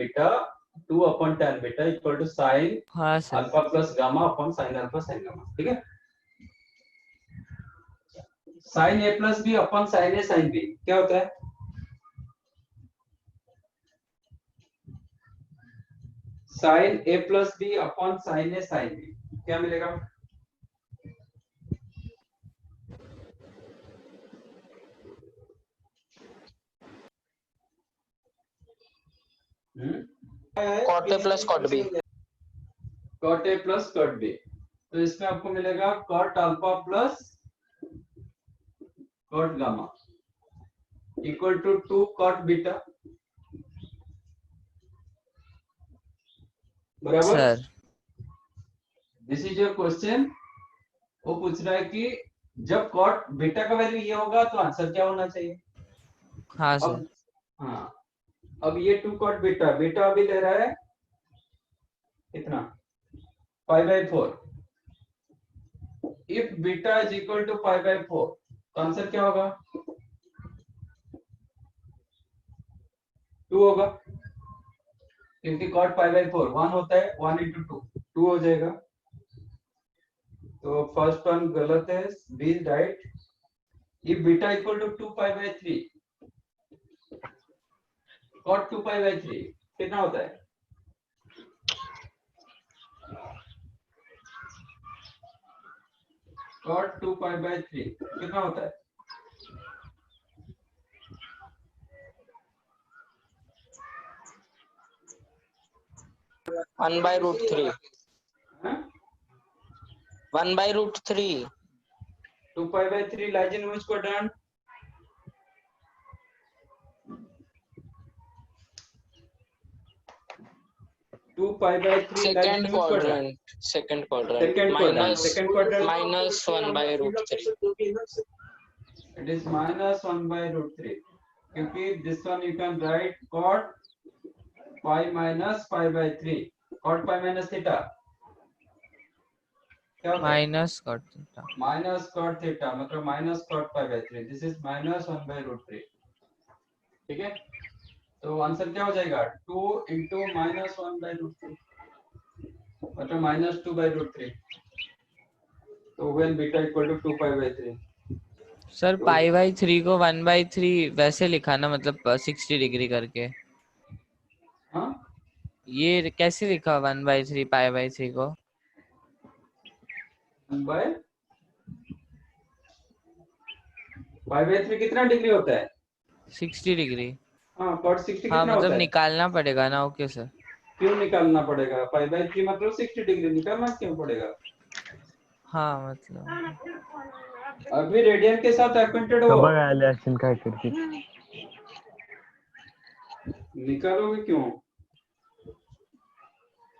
beta equal to sine हाँ sir. Alpha plus gamma upon sine alpha sine gamma, ठीक है। Sine A plus B upon sine A sine B क्या होता है? Sine A plus B upon sine A sine B क्या मिलेगा? Cot A plus cot B. Cot A plus cot B, तो इसमें आपको मिलेगा cot alpha plus cot gamma equal to 2 cot beta, बराबर। Sir this is your question. वो पूछ रहा है कि जब कॉट बीटा का वैल्यू ये होगा तो आंसर क्या होना चाहिए? हाँ अब सर। हाँ, अब ये 2 कॉट बीटा, बीटा अभी ले रहा है कितना 5/4 if beta is equal to 5/4 तो आंसर क्या होगा 2 होगा क्योंकि cot 5/4 1 होता है 1 into 2 2 हो जाएगा तो फर्स्ट वन गलत है B right if beta equal to 2 pi/3 cot 2 pi/3 कितना होता है cot 2 pi/3 कितना होता है 1/√3 हाँ? 1/√3 2 pi/3 lies in which quadrant 2 pi/3 lies in second which quadrant quadrant second quadrant minus 1/√3 it is minus 1/√3 क्योंकि this one you can write cot pi minus pi/3 cot pi minus theta क्या होता है minus cot theta minus cot theta मतलब minus cot pi/3 this is minus 1/√3 ठीक है तो answer क्या हो जाएगा 2 into minus 1/√3 मतलब minus 2/√3 तो when beta equal to 2 pi/3 sir पाई/3 को 1/3 वैसे लिखा ना मतलब 60 डिग्री करके हाँ ये कैसे लिखा 1/3 पाई/3 को 1 by pi/3 कितना डिग्री होता है 60 डिग्री हाँ cot 60 हाँ कितना मतलब होता है निकालना पड़ेगा ना ओके सर क्यों निकालना पड़ेगा pi/3 मतलब 60 डिग्री निकालना क्यों पड़ेगा हाँ मतलब अभी रेडियन के साथ एक्वेंटेड हो आले असतील काय करते निकालोगे क्यों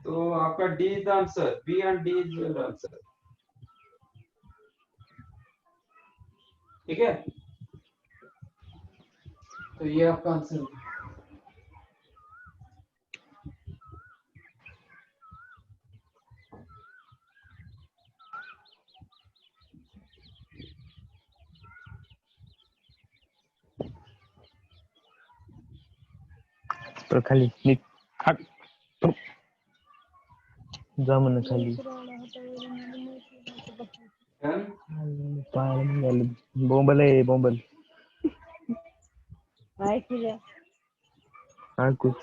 तो आपका D is the answer B and D is the answer ठीक है तो ये आपका आंसर है तर खाली निघ हाक जा म्हण खाली डन पायाला निघालं. बोंबल आहे बोंबल हा कुछ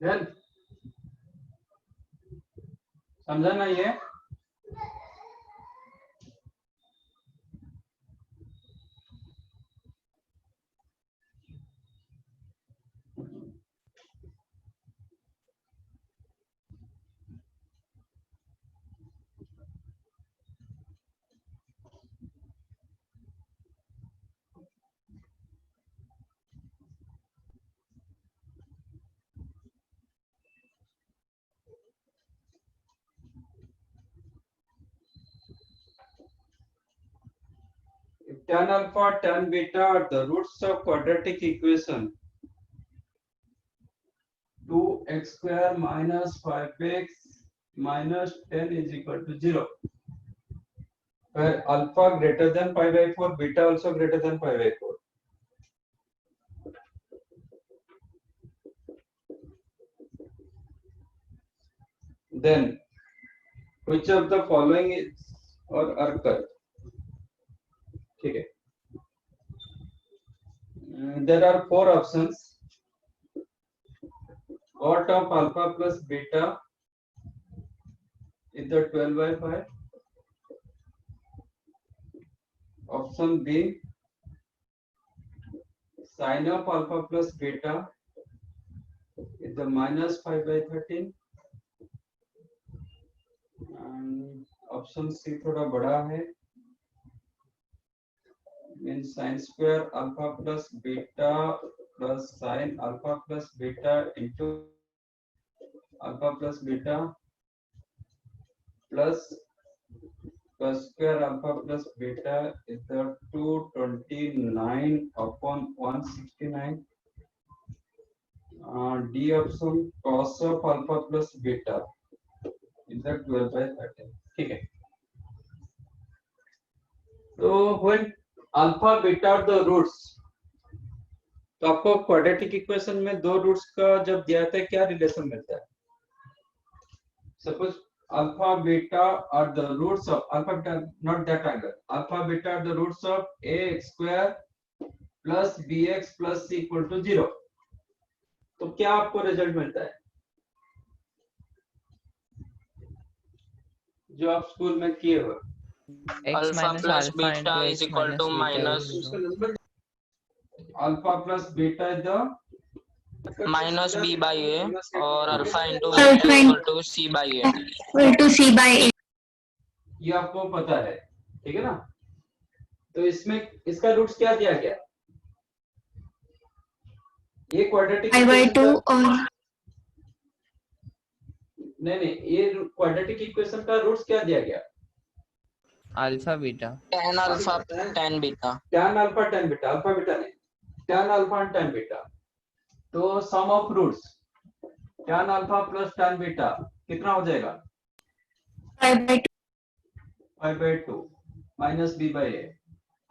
डन समझा ना ये If tan alpha, tan beta are the roots of quadratic equation 2x square minus 5x minus 10 is equal to 0. Where alpha greater than pi/4, beta also greater than pi/4. Then, which of the following is or are correct? ठीक है there are 4 options cot of alpha plus beta is the 12/5 option B sin of alpha plus beta is the minus 5/13 and option C थोड़ा बड़ा है means sin square alpha plus beta plus sin alpha plus beta into alpha plus beta plus cos square alpha plus beta is the 229 upon 169. D option cos of alpha plus beta is the 12 by 13. ठीक है. तो when alpha beta are the roots, तो आपको quadratic equation में दो roots का जब दिया था क्या रिलेशन मिलता है? Suppose alpha beta are the roots of alpha beta, not that angle, alpha beta are the roots of ax square plus bx plus c equal to 0. तो क्या आपको रिजल्ट मिलता है जो आप स्कूल में किए हो? x alpha minus plus alpha beta into is x equal to minus beta minus is 0. Alpha plus beta is the minus B by A और alpha into Alpha beta equal to C by A. equal to c by a. ये आपको पता है, ठीक है ना? तो इसमें इसका रूट्स क्या दिया गया? ये क्वाड्रेटिक I by 2 और नहीं, ये क्वाड्रेटिक इक्वेशन का रूट्स क्या दिया गया? alpha beta. Tan alpha tan beta. tan alpha tan beta, alpha beta नहीं, tan alpha and tan beta. तो sum of roots tan alpha plus tan beta कितना हो जाएगा? 5 by 2. 5 by 2 minus b by a.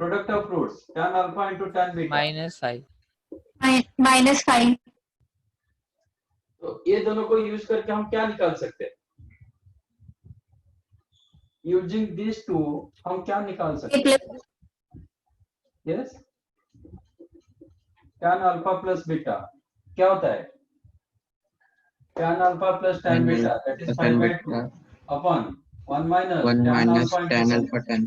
Product of roots tan alpha into tan beta. Minus 5. Minus 5. तो ये दोनों को use करके हम क्या निकाल सकते हैं? यूजिंग दिस टू हम क्या निकाल सकते A हैं? plus yes, tan alpha plus beta क्या होता है? tan alpha plus tan beta, that is 5 by 2 upon 1 minus 1 tan minus alpha tan into alpha tan.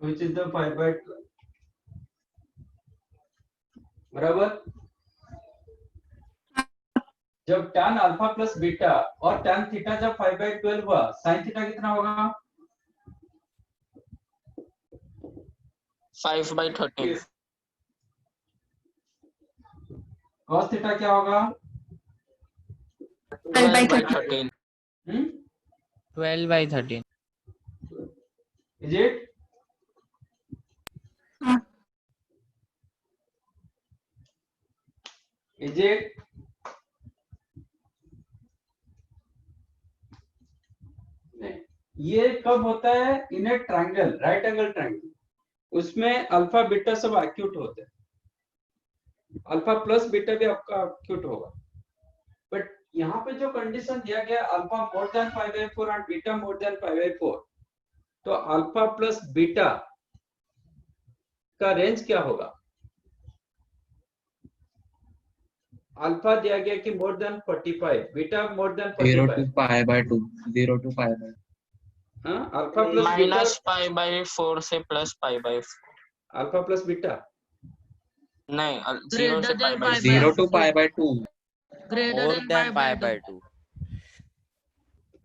which is the 5 by 2. बराबर. जब tan अल्फा प्लस बीटा और tan theta जब 5 by 12 हुआ, sin theta कितना होगा? 5 by 13. cos थीटा क्या होगा? 12 by 12 by 13. 13. 12 by 13. Is it? हाँ. Is it? नहीं. ये कब होता है? In a triangle, right angle triangle, उसमें अल्फा बीटा सब एक्यूट होते हैं. अल्फा प्लस बीटा भी आपका एक्यूट होगा. बट यहाँ पे जो कंडीशन दिया गया alpha more than 5/4 and beta more than 5/4, तो अल्फा प्लस बीटा का रेंज क्या होगा? अल्फा दिया गया कि more than 45, beta more than 0 to 45. pi by 2. 0 to pi by. हाँ, alpha plus beta, minus pi by 4 से plus pi by 4. Alpha plus beta नहीं 0 से Greater pi than by 0 to pi by 2. greater More than than pi by 2.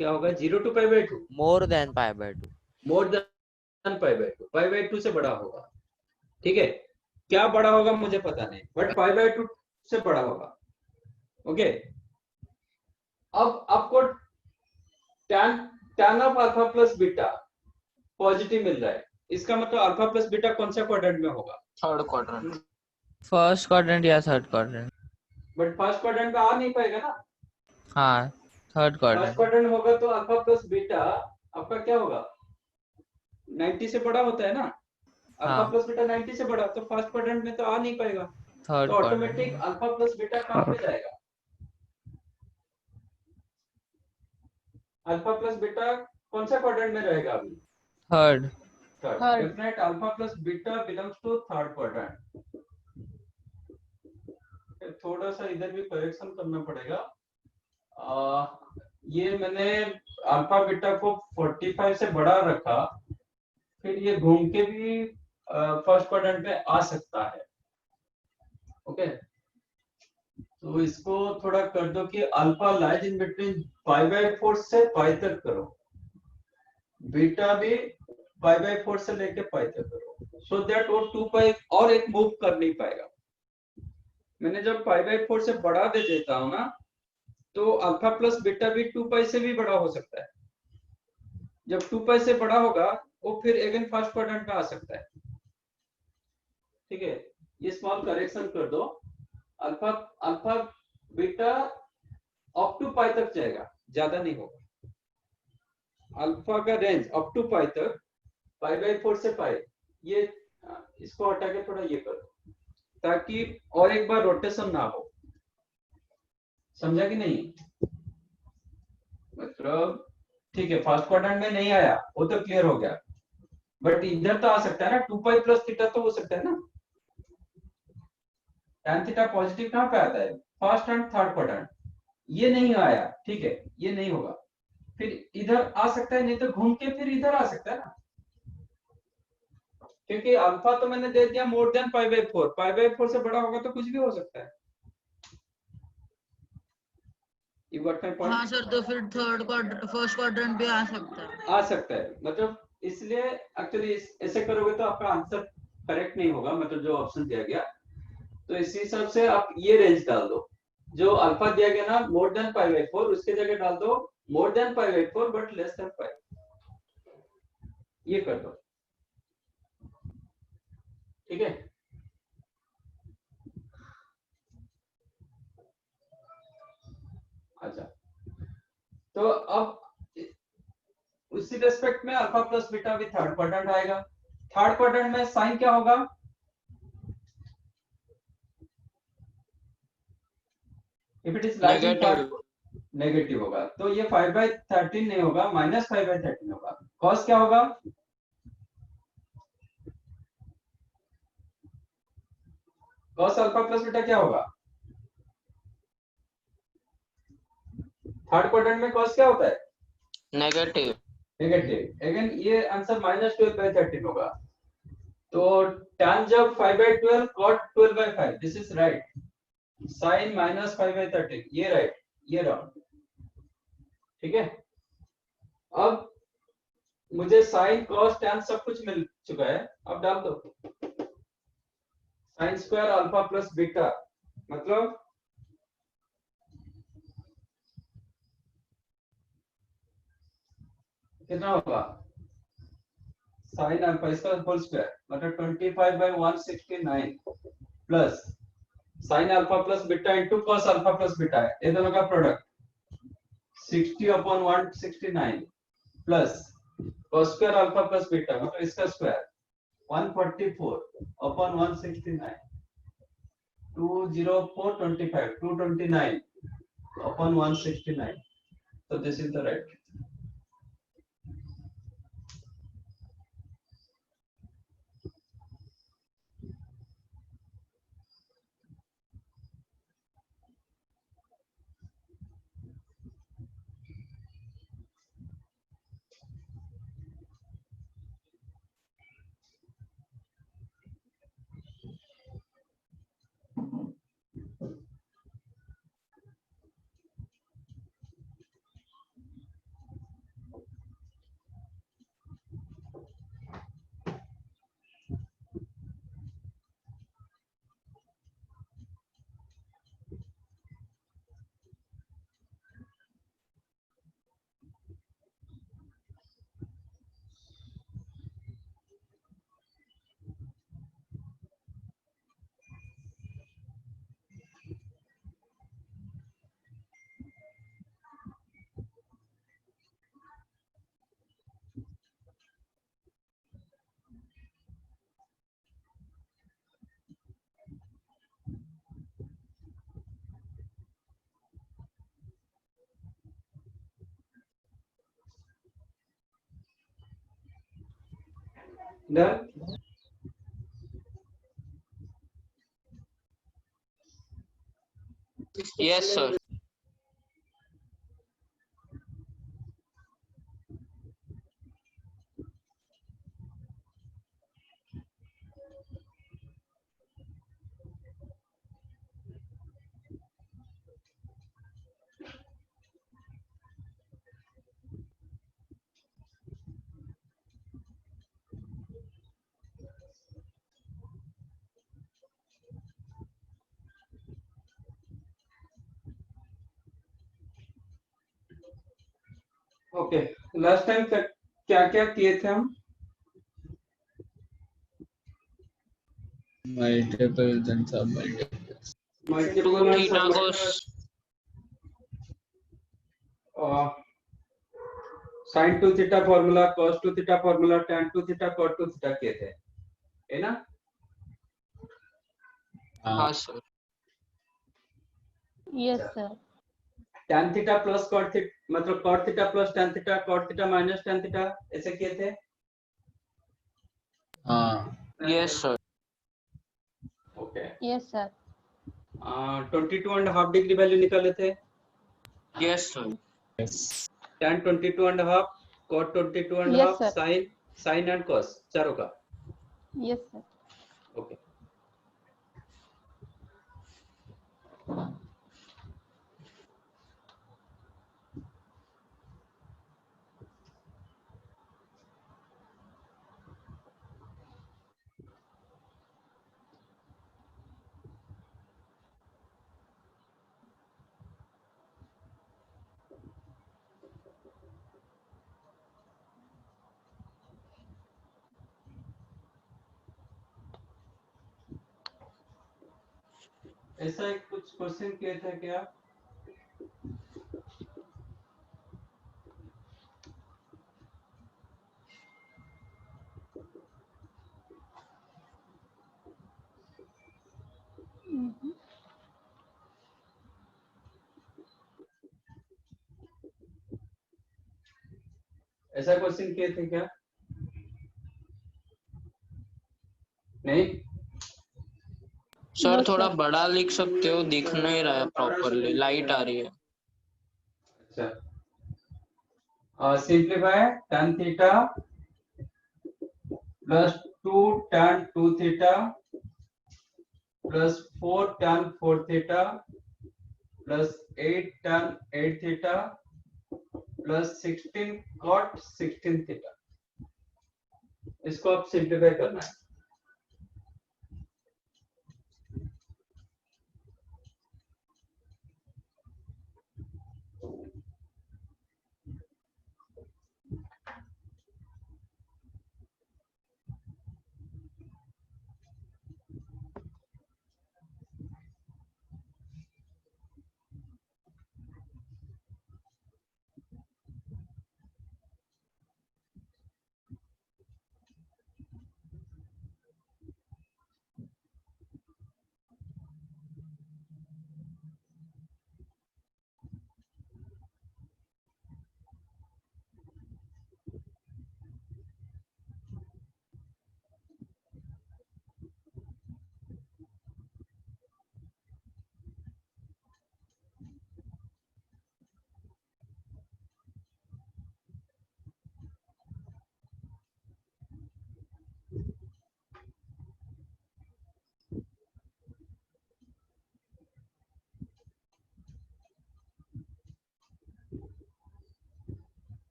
क्या होगा? 0 to pi by 2, More than pi by 2. More than pi by 2, pi by 2 से बड़ा होगा. ठीक है, क्या बड़ा होगा मुझे पता नहीं, बट pi by 2 से बड़ा होगा. ओके. अब आपको tan of alpha plus beta positive मिल रहा है, इसका मतलब अल्फा प्लस बीटा कौन सा क्वाड्रेंट में होगा? Third quadrant. First quadrant या third quadrant. But first quadrant में आ नहीं पाएगा ना. हाँ, third फर्स्ट quadrant. क्वाड्रेंट होगा तो अल्फा प्लस बीटा आपका क्या होगा? 90 से बड़ा होता है ना. अल्फा हाँ. प्लस बीटा 90 से बड़ा, तो फर्स्ट क्वाड्रेंट में तो आ नहीं पाएगा. Third तो quadrant. Automatic alpha plus beta कहाँ पे जाएगा? अल्फा प्लस बीटा कौन सा क्वाड्रेंट में रहेगा अभी? Third. Third. Definite alpha plus beta belongs to third quadrant. थोड़ा सा इधर भी करेक्शन करना पड़ेगा. ये मैंने अल्फा बीटा को 45 से बड़ा रखा, फिर ये घूम के भी फर्स्ट क्वाड्रेंट में आ सकता है. ओके, तो इसको थोड़ा कर दो कि अल्फा लाइज इन बिटवीन 5/4 से पाई तक करो, बीटा भी 5/4 से लेके पाई तक करो, सो दैट वो 2 पाई और एक मूव कर नहीं पाएगा. मैंने जब 5/4 से बड़ा दे देता हूं ना, तो अल्फा प्लस बीटा भी 2 पाई से भी बड़ा हो सकता है. जब 2 पाई से बड़ा होगा वो फिर अगेन फर्स्ट क्वाड्रेंट में आ सकता है। ठीक है, ये स्मॉल करेक्शन कर दो, alpha alpha beta up to pi तक जाएगा, ज्यादा नहीं होगा। अल्फा का रेंज अप टू पाई तक, पाई बाई 4 से पाई, ये इसको हटा के थोड़ा ये कर दो ताकि और एक बार रोटेशन ना हो। समझा कि नहीं? मतलब ठीक है, फर्स्ट क्वाड्रेंट में नहीं आया वो तो क्लियर हो गया, बट इधर तो आ सकता है ना, 2 पाई प्लस थीटा तो हो सकता है ना। tan थीटा पॉजिटिव कहां पे आता है? First and third quadrant. ये नहीं आया, ठीक है, ये नहीं होगा, फिर इधर आ सकता है, नहीं तो घूम के फिर इधर आ सकता है ना, क्योंकि अल्फा तो मैंने दे दिया मोर than pi by 4, pi by 4 से बड़ा होगा तो कुछ भी हो सकता है। You got my point? हाँ सर, तो फिर फर्स्ट क्वाड्रेंट पे आ सकता है। आ सकता है, मतलब इसलिए एक्चुअली ऐसे करोगे तो आपका आंसर करेक्ट नहीं होगा, मतलब जो ऑप्शन दिया गया। तो इसी हिसाब से आप ये रेंज डाल दो, जो अल्फा दिया गया ना मोर देन पाई बाई 4, उसके जगह डाल दो more than pi by 4 but less than pi, ये कर दो। ठीक है, अच्छा, तो अब उसी रेस्पेक्ट में अल्फा प्लस बीटा भी थर्ड क्वाड्रेंट आएगा। थर्ड क्वाड्रेंट में साइन क्या होगा? If it is negative. Negative होगा, तो ये 5/13 नहीं होगा, -5/13 होगा। कॉस क्या होगा? कॉस अल्फा प्लस बीटा क्या होगा? थर्ड क्वाड्रेंट में कॉस क्या होता है? नेगेटिव। नेगेटिव। अगेन ये आंसर -12/13 होगा। तो tan जब 5/12 cot 12/5, this is right. sin -5/13, ये राइट, ये रॉन्ग। ठीक है, अब मुझे sin cos tan सब कुछ मिल चुका है, अब डाल दो sin square alpha plus beta, मतलब कितना होगा? sin अल्फा इसका होल स्क्वायर मतलब 25/169 plus sin alpha plus beta into cos alpha plus beta है, ये दोनों का product 60/169 plus cos square alpha plus beta मतलब इसका square 144/169 20425 229/169, so this is the right. Done? Yes, sir. Okay, last time क्या क्या किए थे हम? Multiples and sub-multiples. Multiple and theta को sine two theta formula, cos two theta formula, tan two theta, cot two theta किए थे, है ना? हाँ sir. Yes, sir. tan theta plus cot theta, मतलब cot theta plus tan theta, cot theta minus tan theta, ऐसे किए थे। Yes sir. Okay. Yes, sir. 22.5 degree value निकाले थे। Yes sir. Yes. tan 22.5, cot 22.5, Yes, sir. sin and cos चारों का। Yes, sir. Okay. ऐसा एक कुछ क्वेश्चन किए थे क्या? ऐसा क्वेश्चन किए थे क्या? नहीं। सर No, थोड़ा sir. बड़ा लिख सकते हो, दिख नहीं रहा है प्रॉपरली, लाइट आ रही है। अच्छा, simplify tan theta plus 2 tan 2 theta plus 4 tan 4 theta plus 8 tan 8 theta plus 16 cot 16 theta. इसको आप सिंप्लीफाई करना है।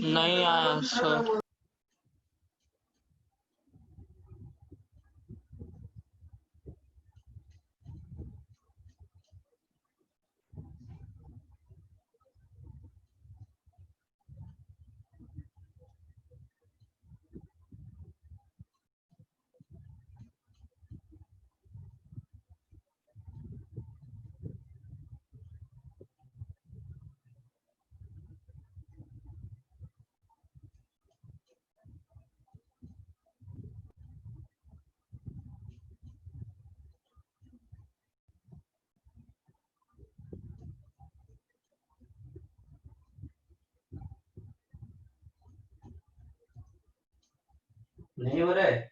नहीं आया सर। नहीं हो रहा है।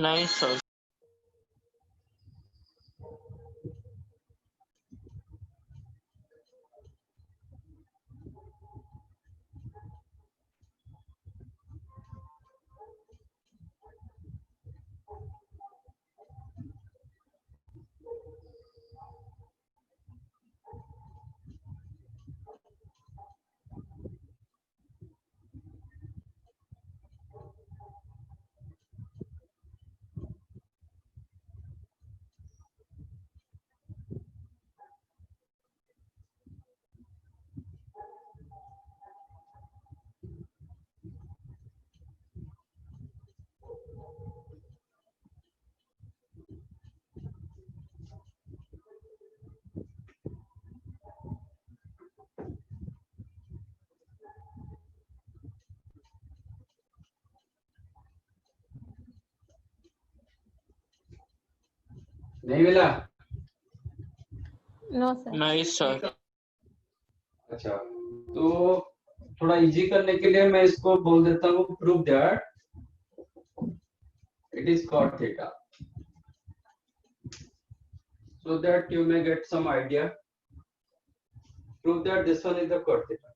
नहीं सर। नहीं मिला। No sir. नहीं सर। अच्छा, तो थोड़ा इजी करने के लिए मैं इसको बोल देता हूँ, prove that it is cot theta, so that you may get some idea. Prove that this one is the cot theta.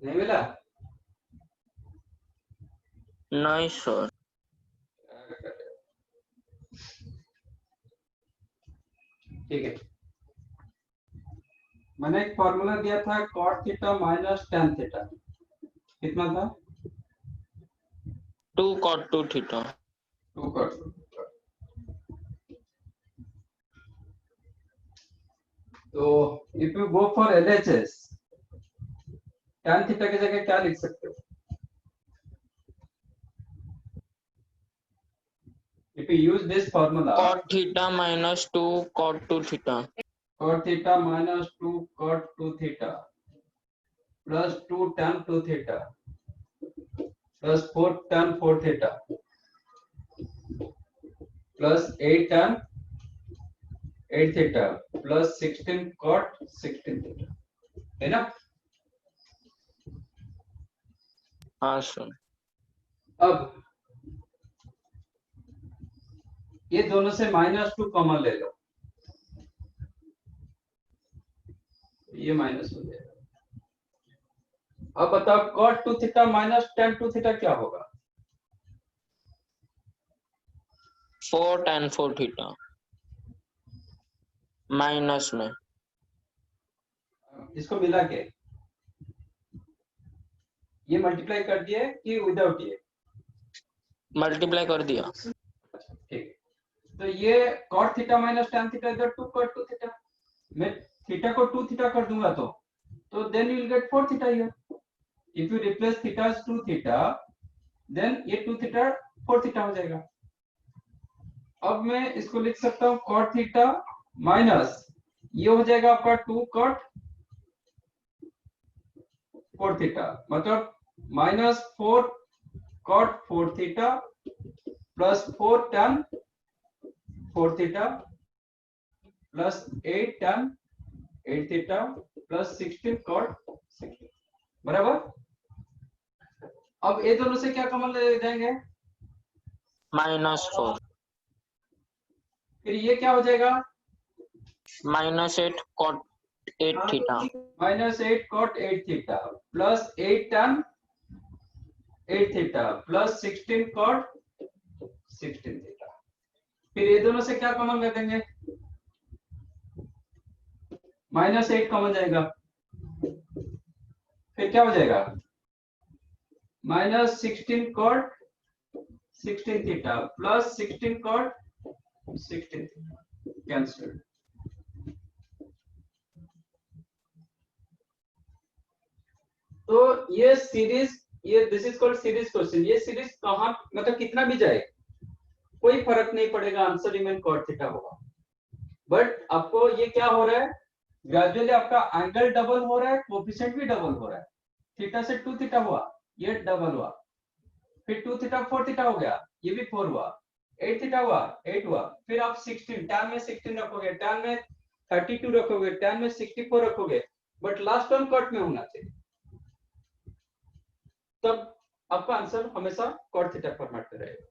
नहीं मिला? नहीं सर। ठीक है, मैंने एक फॉर्मूला दिया था cot theta minus tan theta, कितना था? 2 cot 2 थीटा। 2 cot। तो if you go for LHS, tan theta की जगह क्या लिख सकते हो? If you use this formula, cot theta minus 2 cot 2 theta. cot theta minus 2 cot 2 theta plus 2 tan 2 theta plus 4 tan 4 theta plus 8 tan 8 theta plus 16 cot 16 theta, है ना? हाँ sir. अब ये दोनों से -2 कॉमन ले लो, ये माइनस हो जाएगा। अब बताओ cot 2 theta minus tan 2 theta क्या होगा? 4 tan 4 थीटा माइनस में। इसको मिला के ये मल्टीप्लाई कर दिए कि विदाउट ये? मल्टीप्लाई कर दिया। ठीक, तो ये cot theta minus tan theta इधर 2 cot 2 थीटा, मैं थीटा को 2 थीटा कर दूंगा तो then you will get 4 theta here. If you replace theta as 2 theta then ये 2 थीटा 4 थीटा हो जाएगा। अब मैं इसको लिख सकता हूँ cot थीटा माइनस ये हो जाएगा आपका 2 cot 4 थीटा, मतलब -4 cot 4 theta plus 4 tan 4 theta plus 8 tan 8 theta plus 16 cot 16, बराबर। अब ये दोनों से क्या कॉमन ले जाएंगे? -4 फिर ये क्या हो जाएगा? -8 cot 8 theta -8 cot 8 theta plus 8 tan 8 theta plus 16 cot 16 theta. फिर ये दोनों से क्या कॉमन ले देंगे? -8 कॉमन जाएगा, फिर क्या हो जाएगा? -16 cot 16 theta plus 16 cot 16 theta, cancel. तो ये सीरीज, ये this is called series question. ये सीरीज कहाँ, मतलब कितना भी जाए कोई फर्क नहीं पड़ेगा, आंसर रिमेन cot थीटा होगा। बट आपको ये क्या हो रहा है, ग्रेजुअली आपका एंगल डबल हो रहा है, कोफिशिएंट भी डबल हो रहा है। थीटा से 2 थीटा हुआ, ये डबल हुआ, फिर 2 थीटा 4 थीटा हो गया, ये भी 4 हुआ, 8 थीटा हुआ 8 हुआ, फिर आप 16 tan में 16 रखोगे, tan में 32 रखोगे, tan में 64 रखोगे, बट लास्ट टर्म कट में होना चाहिए, तब आपका आंसर हमेशा cot थीटा फॉर्मेट में रहेगा।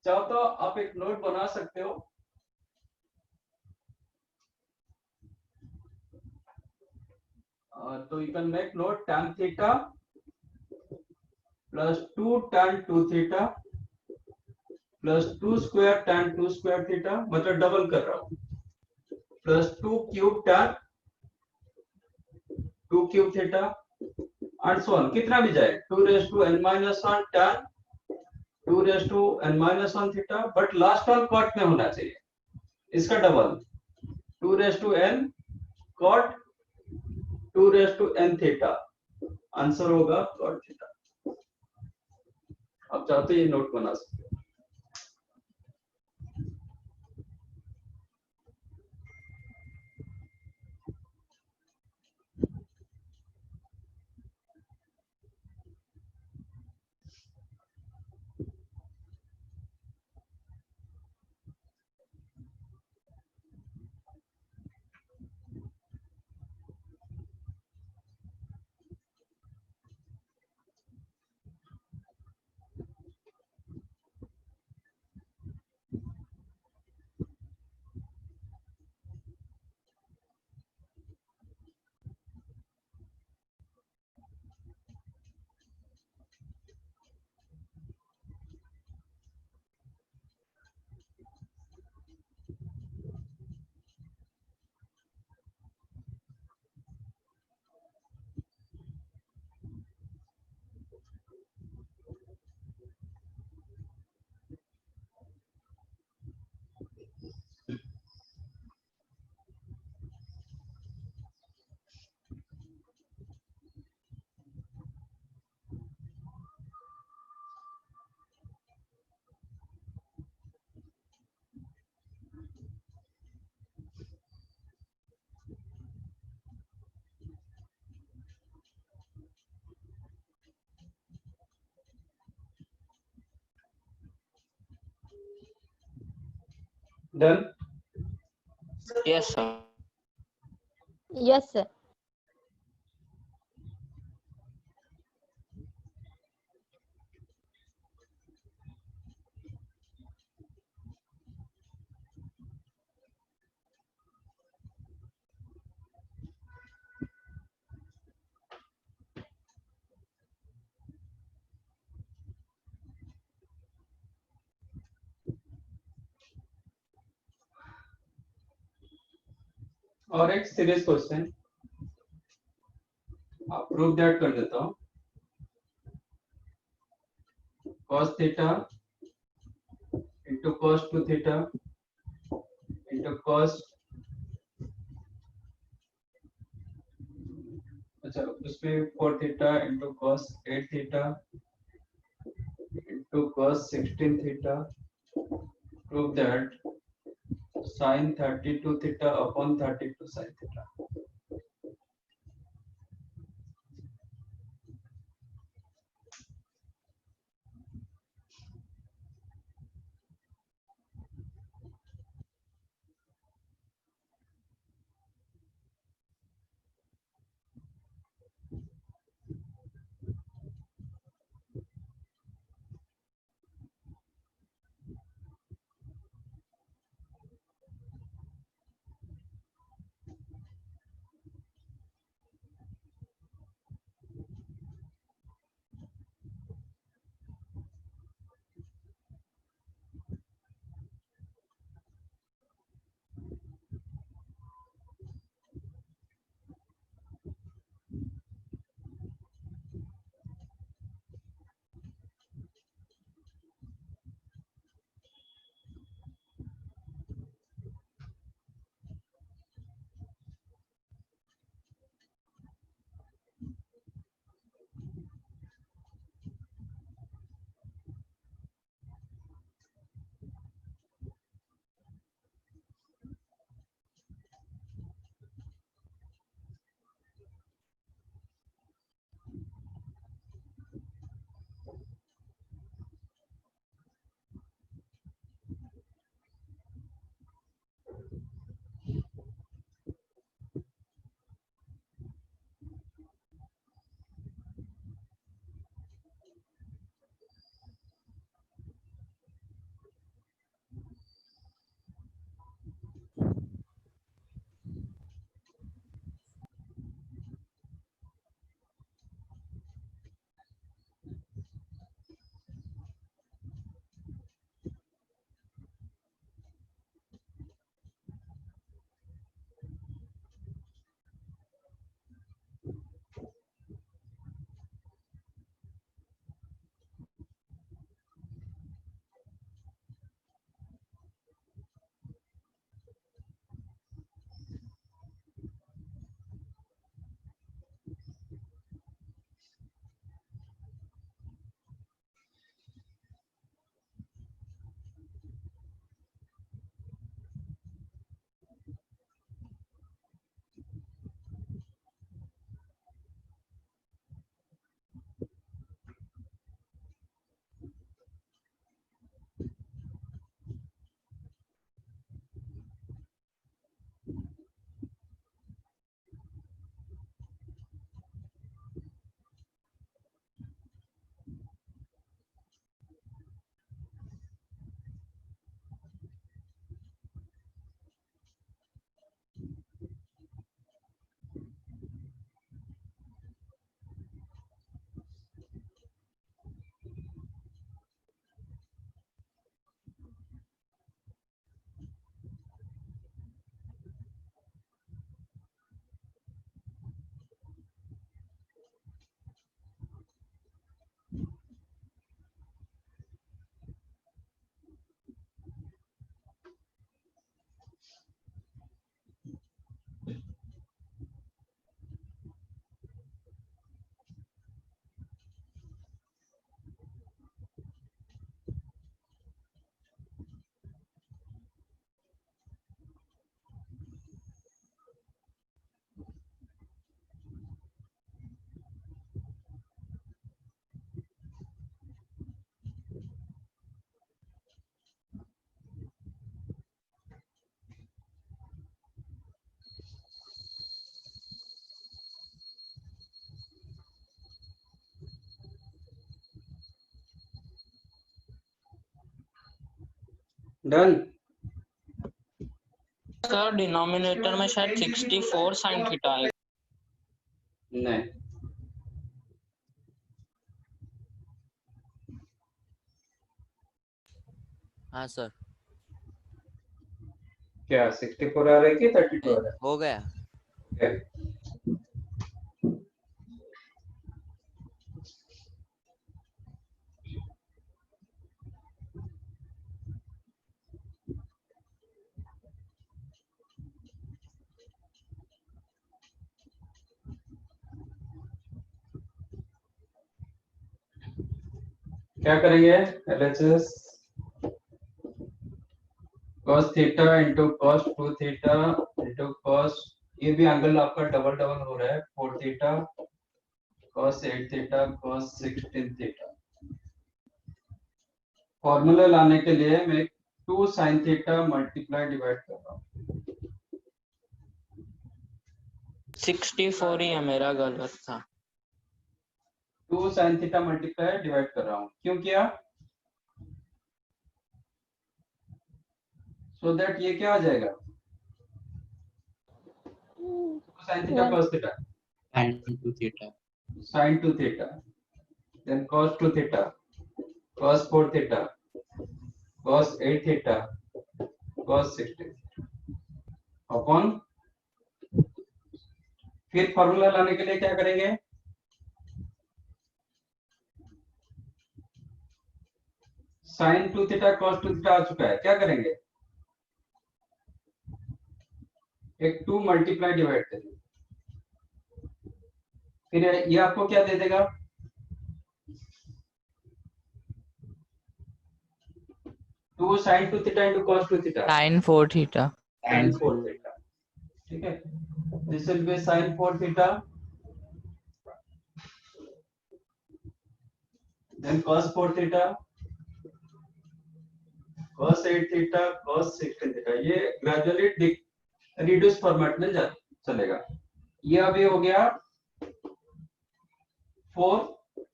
चाहो तो आप एक नोट बना सकते हो, तो you can make note tan theta plus 2 tan 2 theta plus 2 square tan 2 square theta, मतलब डबल कर रहा हूं, plus 2 cube tan 2 cube theta and so on, कितना भी जाए 2 raised to n minus 1 tan 2 raised to n minus 1 theta, but last term cot में होना चाहिए, इसका double 2 raised to n cot 2 raised to n theta, answer होगा cot theta. आप चाहते ये नोट बना सकते हो। Done? Yes, sir. Yes, sir. और एक सीरीज क्वेश्चन प्रूव दैट कर देता हूँ. cos theta into cos 2 theta into cos, अच्छा उसमें 4 theta into cos 8 theta into cos 16 theta. Prove that sin 32 theta upon 32 sin theta. Done. Sir denominator में शायद 64 sine theta आएगा। नहीं, हाँ सर क्या 64 आ रहा है कि 32 आ रहा हो गया। है? क्या करेंगे? LHS cos theta into cos 2 theta into cos, ये भी एंगल आपका डबल डबल हो रहा है, 4 theta cos 8 theta cos 16 theta. Formula लाने के लिए मैं 2 sin थीटा मल्टीप्लाई डिवाइड कर रहा हूँ। 64 ही है, मेरा गलत था। 2 sin थीटा मल्टीप्लाई डिवाइड कर रहा हूँ। क्यों किया? सो दैट ये क्या आ जाएगा? 2 sin theta One. cos theta sin 2 theta, then cos 2 theta, cos 4 theta, cos 8 theta, cos 16 upon, फिर फॉर्मूला लाने के लिए क्या करेंगे? sin 2 theta cos 2 theta आ चुका है, क्या करेंगे? एक 2 मल्टीप्लाई डिवाइड करेंगे, फिर ये आपको क्या दे देगा? 2 sin 2 theta into cos 2 theta, sin 4 theta. sin 4 theta, ठीक है? This will be sin 4 theta, then cos 4 theta, cos 8 theta, cos 16 theta। ये ग्रेजुअली रिड्यूस फॉर्मेट में चलेगा। ये अभी हो गया 4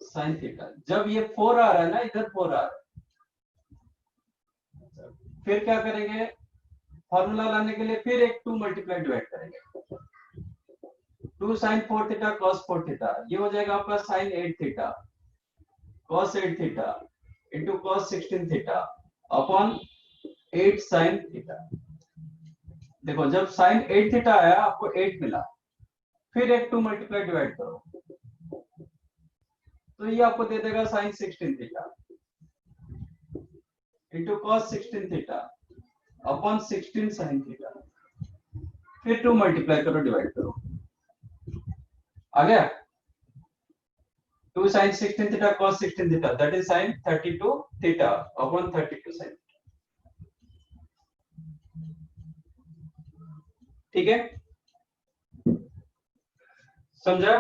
sin थीटा। जब ये 4 आ रहा है ना, इधर 4 आ रहा है, फिर क्या करेंगे? फॉर्मूला लाने के लिए फिर एक 2 मल्टीप्लाई डिवाइड करेंगे। 2 sin 4 थीटा cos 4 थीटा, ये हो जाएगा आपका sin 8 theta cos 8 theta into cos 16 theta upon 8 sin theta. देखो जब sin 8 थीटा आया आपको 8 मिला, फिर एक 2 मल्टीप्लाई डिवाइड करो तो ये आपको दे देगा sin 16 theta into cos 16 theta upon 16 sin theta, फिर 2 मल्टीप्लाई करो डिवाइड करो, आ गया? 2 sin 16 theta cos 16 theta, that is sin 32 theta upon 32 sin। ठीक है, समझा?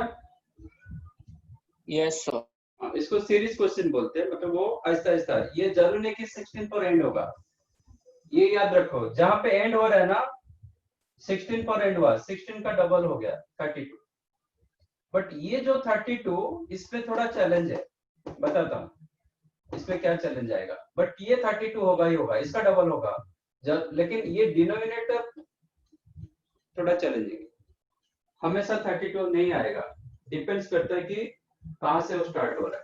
Yes sir. इसको सीरीज क्वेश्चन बोलते हैं, मतलब वो आहिस्ता आहिस्ता, ये जरूरी नहीं कि 16 पर एंड होगा, ये याद रखो। जहां पे एंड हो रहा है ना, 16 पर एंड हुआ, 16 का डबल हो गया 32। बट ये जो 32, इस पे थोड़ा चैलेंज है, बताता हूँ इसमें क्या चैलेंज आएगा। बट ये 32 होगा ही होगा, इसका डबल होगा जब, लेकिन ये डिनोमिनेटर थोड़ा चैलेंजिंग है, हमेशा 32 नहीं आएगा, डिपेंड्स करता है कि कहां से वो स्टार्ट हो रहा है।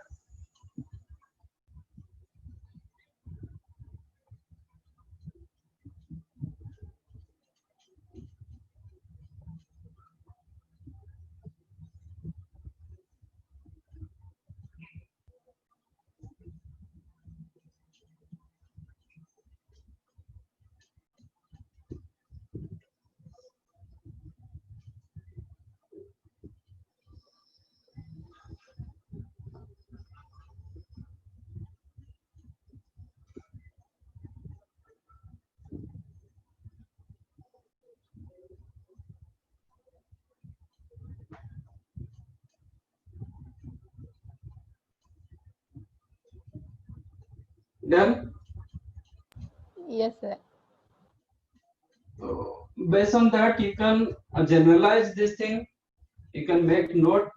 Done? Yes, sir. So based on that, you can generalize this thing. You can make note.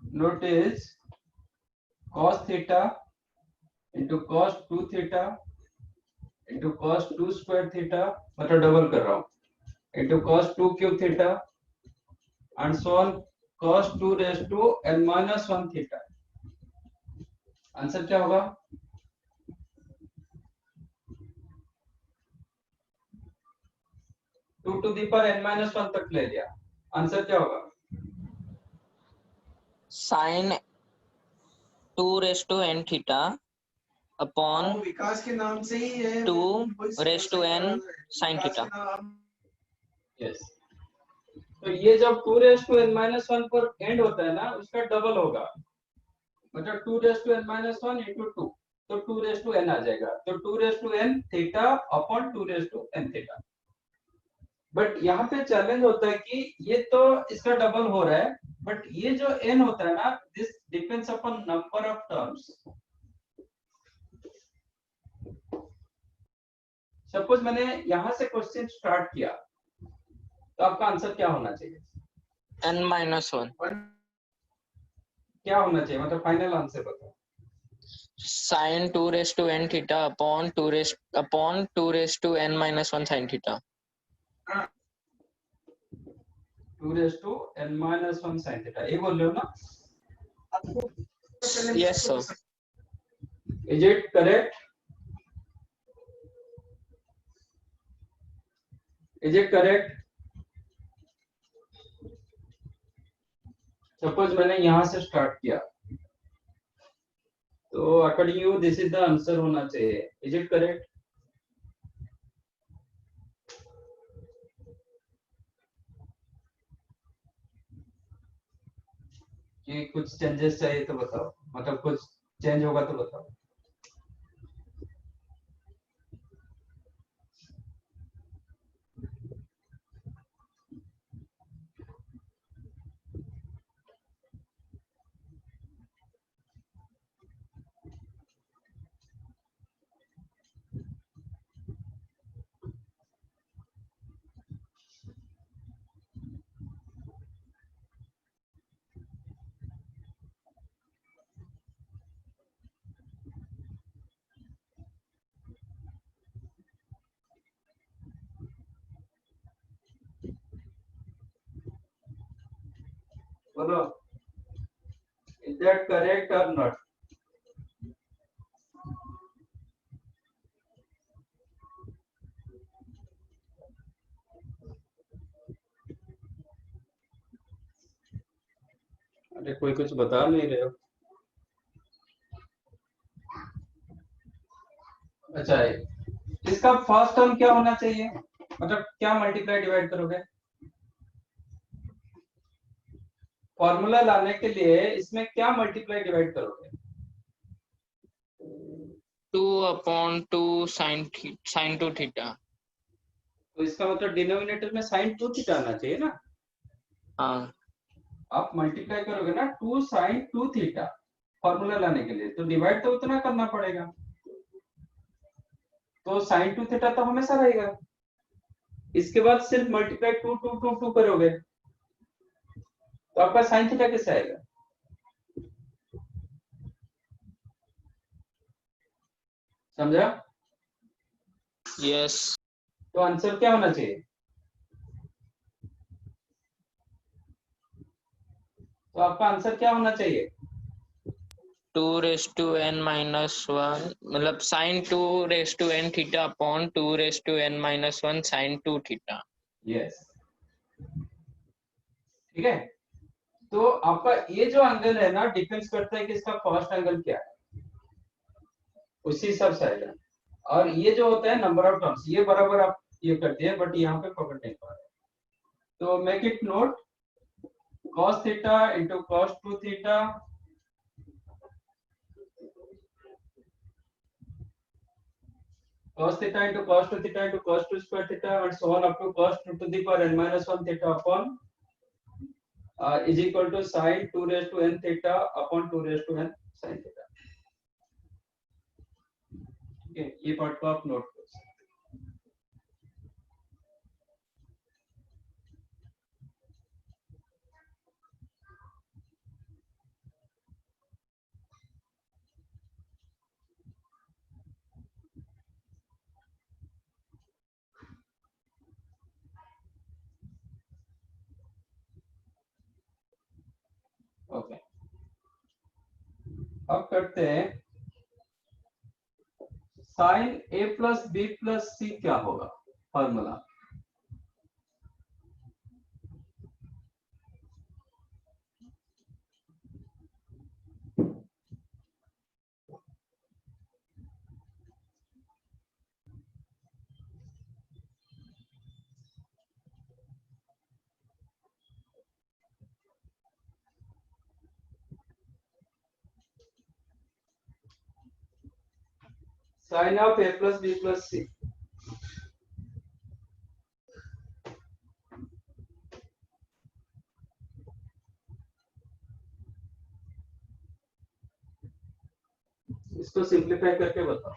Note is cos theta into cos 2 theta into cos 2 square theta, मतलब डबल कर रहा हूँ, into cos 2 cube theta and so on cos 2 raised to n minus 1 theta। Answer क्या होगा? Two to the पर n minus 1 तक ले लिया, आंसर क्या होगा? Sine 2 raise to N theta upon Vikas के नाम से ही है 2 raise to N sine theta. Yes, तो ये जब 2 रेस टू n minus 1 पर एंड होता है ना, उसका डबल होगा, मतलब 2 raise to n minus 1 into 2, तो 2 रेस टू n आ जाएगा, तो 2 raise to n theta upon 2 raise to n theta. But यहाँ पे चैलेंज होता है कि ये तो इसका डबल हो रहा है, बट ये जो n होता है ना, this depends upon number of terms. Suppose मैंने यहाँ से क्वेश्चन स्टार्ट किया, तो आपका आंसर क्या होना चाहिए? n minus 1 क्या होना चाहिए, मतलब फाइनल आंसर बताओ। Sine 2 raise to N theta upon 2 raise to n minus 1 sine theta. 2 raise to n minus 1 sin theta, ये बोल रहे हो ना? Yes sir. Is it correct? Is it correct? Suppose मैंने यहां से स्टार्ट किया, तो according you this is the answer होना चाहिए। Is it correct? कि कुछ चेंजेस चाहिए तो बताओ, मतलब कुछ चेंज होगा तो बताओ। बोलो, इज दैट करेक्ट और नॉट? अरे कोई कुछ बता नहीं रहे हो। अच्छा, इसका फर्स्ट टर्म क्या होना चाहिए, मतलब क्या मल्टीप्लाई डिवाइड करोगे? फॉर्मूला लाने के लिए इसमें क्या मल्टीप्लाई डिवाइड करोगे? 2 अपॉन 2 साइन 2 थीटा। तो इसका मतलब डिनोमिनेटर में sin 2 थीटा आना चाहिए ना? हाँ, आप मल्टीप्लाई करोगे ना 2 sin 2 थीटा फॉर्मूला लाने के लिए, तो डिवाइड तो उतना करना पड़ेगा, तो sin 2 थीटा तो हमेशा रहेगा। इसके बाद सिर्फ मल्टीप्लाई 2 2 2 2 करोगे, तो आपका sin थीटा कैसे आएगा? समझा? यस। तो आंसर क्या होना चाहिए? तो आपका आंसर क्या होना चाहिए? 2 रेस टू n minus 1, मतलब sine 2 raise to n theta upon 2 raise to n minus 1 sine 2 theta. Yes, ठीक है। तो आपका ये जो एंगल है ना, डिपेंड्स करता है कि इसका फर्स्ट एंगल क्या है, उसी हिसाब से आएगा। और ये जो होता है नंबर ऑफ टर्म्स, ये बराबर आप ये करते हैं, बट यहाँ पे पकड़ नहीं पा रहे, तो make it note cos theta into cos 2 theta cos theta into cos 2 theta into cos 2 square theta and so on up to cos 2 to the power n minus 1 theta upon is equal to sin 2 raised to n theta upon 2 raised to n sin theta। ठीक है, ये part को आप note कर सकते हैं। अब करते हैं sine A plus B plus C क्या होगा formula. Sine of A plus B plus C. इसको सिंप्लीफाई करके बताओ।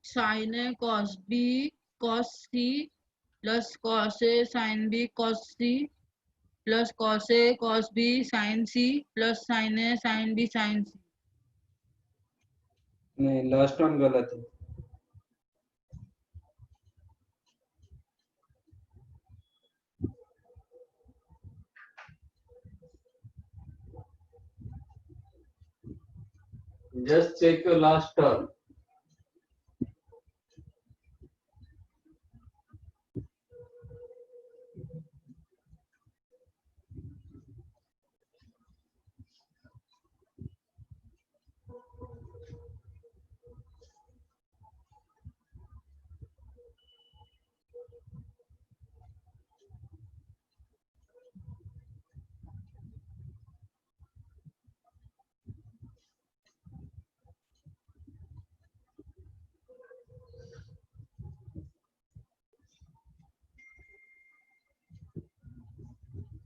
Sine A cos B cos C plus cos A sine B cos C plus cos A cos B sine C plus sine A sine B sine C. नहीं, last one गलत है। Just check your last term.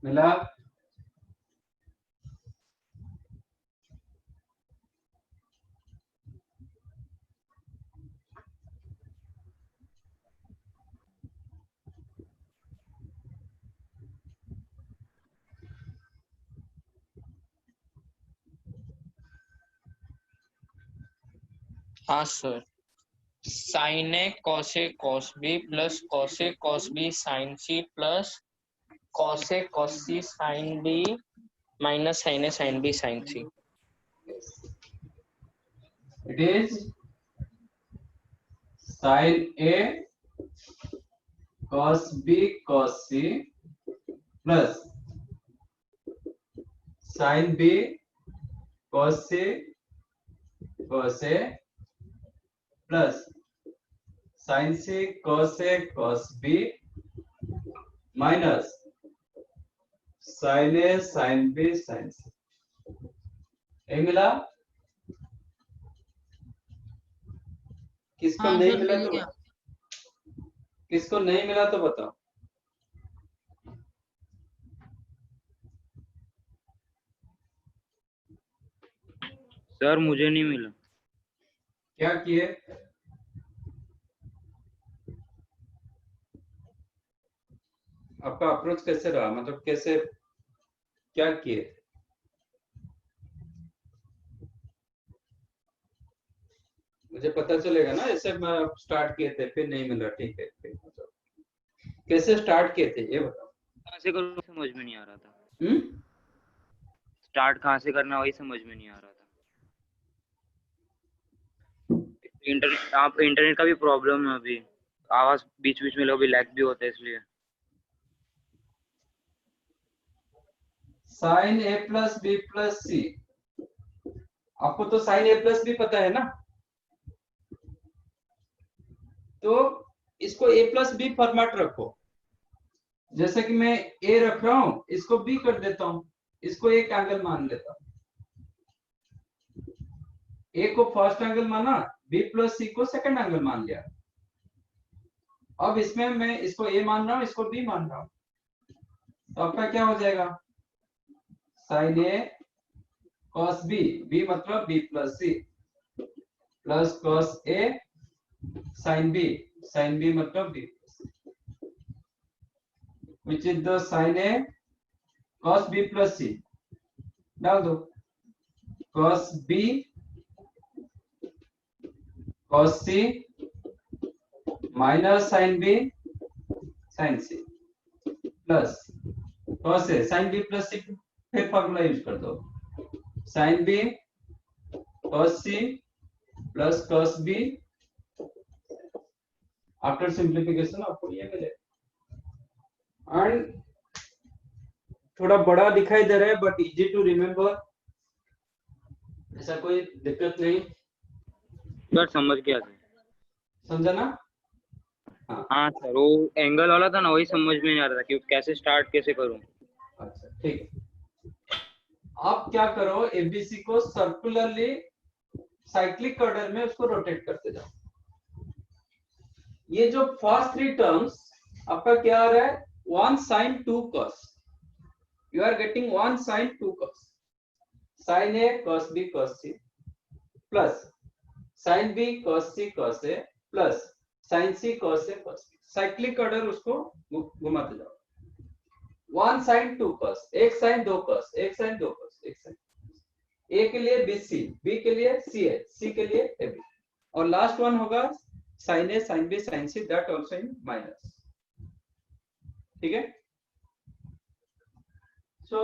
मिला? हाँ sir. Sine A cos A cos B plus cos A cos B sine C plus cos A cos C sine B minus sine A sine B sine C. It is sin A cos B cos C plus sin B cos C cos A plus sin C cos A cos B minus sin A sin B sin C। यही मिला? किसको हाँ नहीं sir, मिला मिल तो गया। किसको नहीं मिला तो बताओ। सर मुझे नहीं मिला। क्या किए? आपका अप्रोच कैसे रहा, मतलब कैसे क्या किए? मुझे पता चलेगा ना, ऐसे मैं स्टार्ट किए थे फिर नहीं मिला, ठीक है फिर कैसे स्टार्ट किए थे ये बताओ। कहाँ से करूँ समझ में नहीं आ रहा था। हम्म, स्टार्ट कहाँ से करना वही समझ में नहीं आ रहा था। इंटरनेट, आप इंटरनेट का भी प्रॉब्लम है अभी, आवाज बीच बीच में कभी लैग भी होता है इसलिए। Sign A plus B plus सी, आपको तो साइन ए प्लस बी पता है ना, तो इसको ए प्लस बी फॉर्मेट रखो। जैसे कि मैं ए रख रहा हूं, इसको बी कर देता हूं, इसको एक एंगल मान लेता हूं। ए को फर्स्ट एंगल माना, बी प्लस सी को सेकंड एंगल मान लिया। अब इसमें मैं इसको ए मान रहा हूं, इसको बी मान रहा हूं, तो आपका क्या हो जाएगा, sign A cos B, B मतलब B plus C, plus cos A sine B मतलब B, which is the sin a cos b plus c, डाल दो cos b cos c minus sin b sin c plus cos a sin b plus c, फिर formula use कर दो, sin b cos c plus cos b, after simplification आपको ये मिलेगा। And थोड़ा बड़ा दिखाई दे रहा है बट इजी टू रिमेम्बर, ऐसा कोई दिक्कत नहीं। सर समझ गया सर। समझा ना? हाँ सर, वो एंगल वाला था ना, वही समझ में नहीं आ रहा था कि कैसे स्टार्ट कैसे करूं। अच्छा ठीक है, आप क्या करो, एबीसी को सर्कुलरली साइक्लिक ऑर्डर में उसको रोटेट करते जाओ। ये जो फर्स्ट थ्री टर्म्स आपका क्या आ रहा है, 1 sin 2 cos, you are getting 1 sin 2 cos, sin a cos b cos c plus sin b cos c cos a plus sin c cos a cos b, cyclic order उसको घुमाते जाओ। 1 sin 2 cos, एक sin 2 cos, एक sin 2 cos, एक sin, a के लिए bc, b के लिए ca, c के लिए ab, और लास्ट वन होगा sin a sin b sin c, that also in minus, ठीक है। So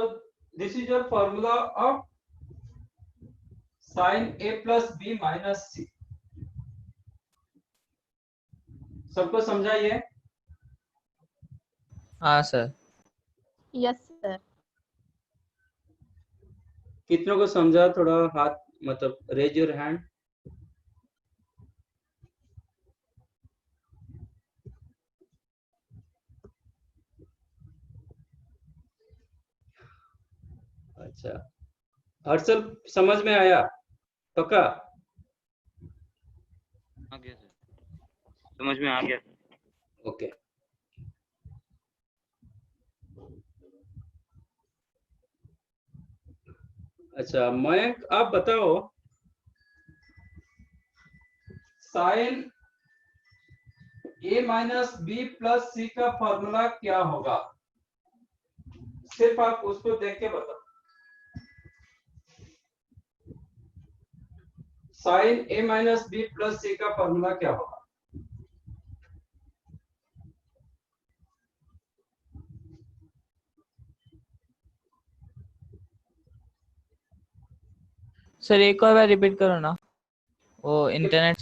this is your formula of sin a plus b minus c, सबको समझा ये? हाँ सर। Yes sir. कितनों को समझा, थोड़ा हाथ मतलब रेज योर हैंड। अच्छा, हर्षल समझ में आया पक्का? आ गया सर, समझ में आ गया। ओके, अच्छा मैं, आप बताओ साइन ए माइनस बी प्लस सी का फॉर्मूला क्या होगा, सिर्फ आप उसको देख के बताओ। साइन ए माइनस बी प्लस सी का फॉर्मूला क्या होगा? सर एक और बार रिपीट करो ना, वो internet.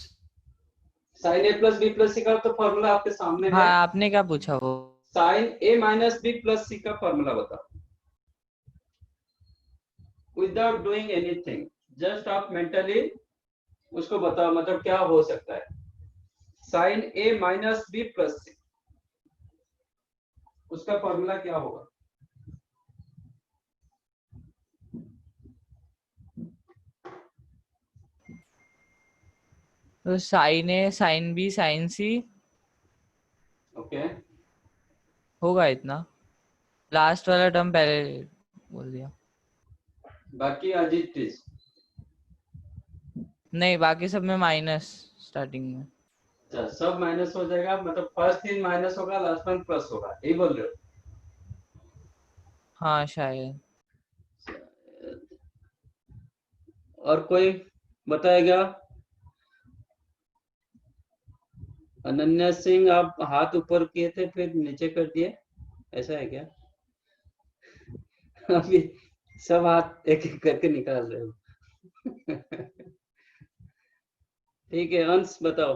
Sign A plus B plus सी का तो फॉर्मूला आपके सामने हाँ है। आपने क्या पूछा वो? साइन ए माइनस बी प्लस सी का फॉर्मूला बताओ, विदाउट डूइंग एनीथिंग, जस्ट आप मेंटली उसको बताओ, मतलब क्या हो सकता है साइन ए माइनस बी प्लस सी, उसका फॉर्मूला क्या होगा? तो sign A sine B sine C okay, होगा इतना, लास्ट वाला टर्म पहले बोल दिया। बाकी आज इट इज नहीं, बाकी सब में माइनस स्टार्टिंग में। अच्छा, सब माइनस हो जाएगा, मतलब फर्स्ट तीन माइनस होगा, लास्ट वन प्लस होगा, यही बोल रहे हो? हाँ शायद। और कोई बताएगा? अनन्या सिंह, आप हाथ ऊपर किए थे फिर नीचे कर दिए, ऐसा है क्या? अभी सब हाथ एक एक करके निकाल रहे हो। ठीक है, अंश बताओ।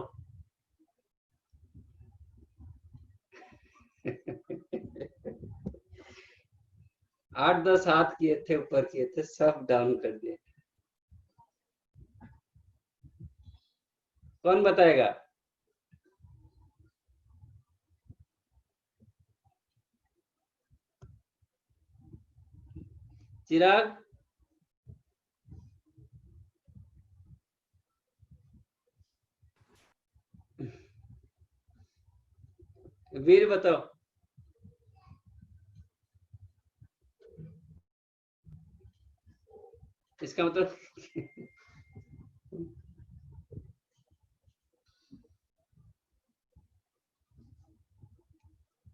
8-10 हाथ किए थे, ऊपर किए थे, सब डाउन कर दिए। कौन बताएगा? चिराग, वीर बताओ। इसका मतलब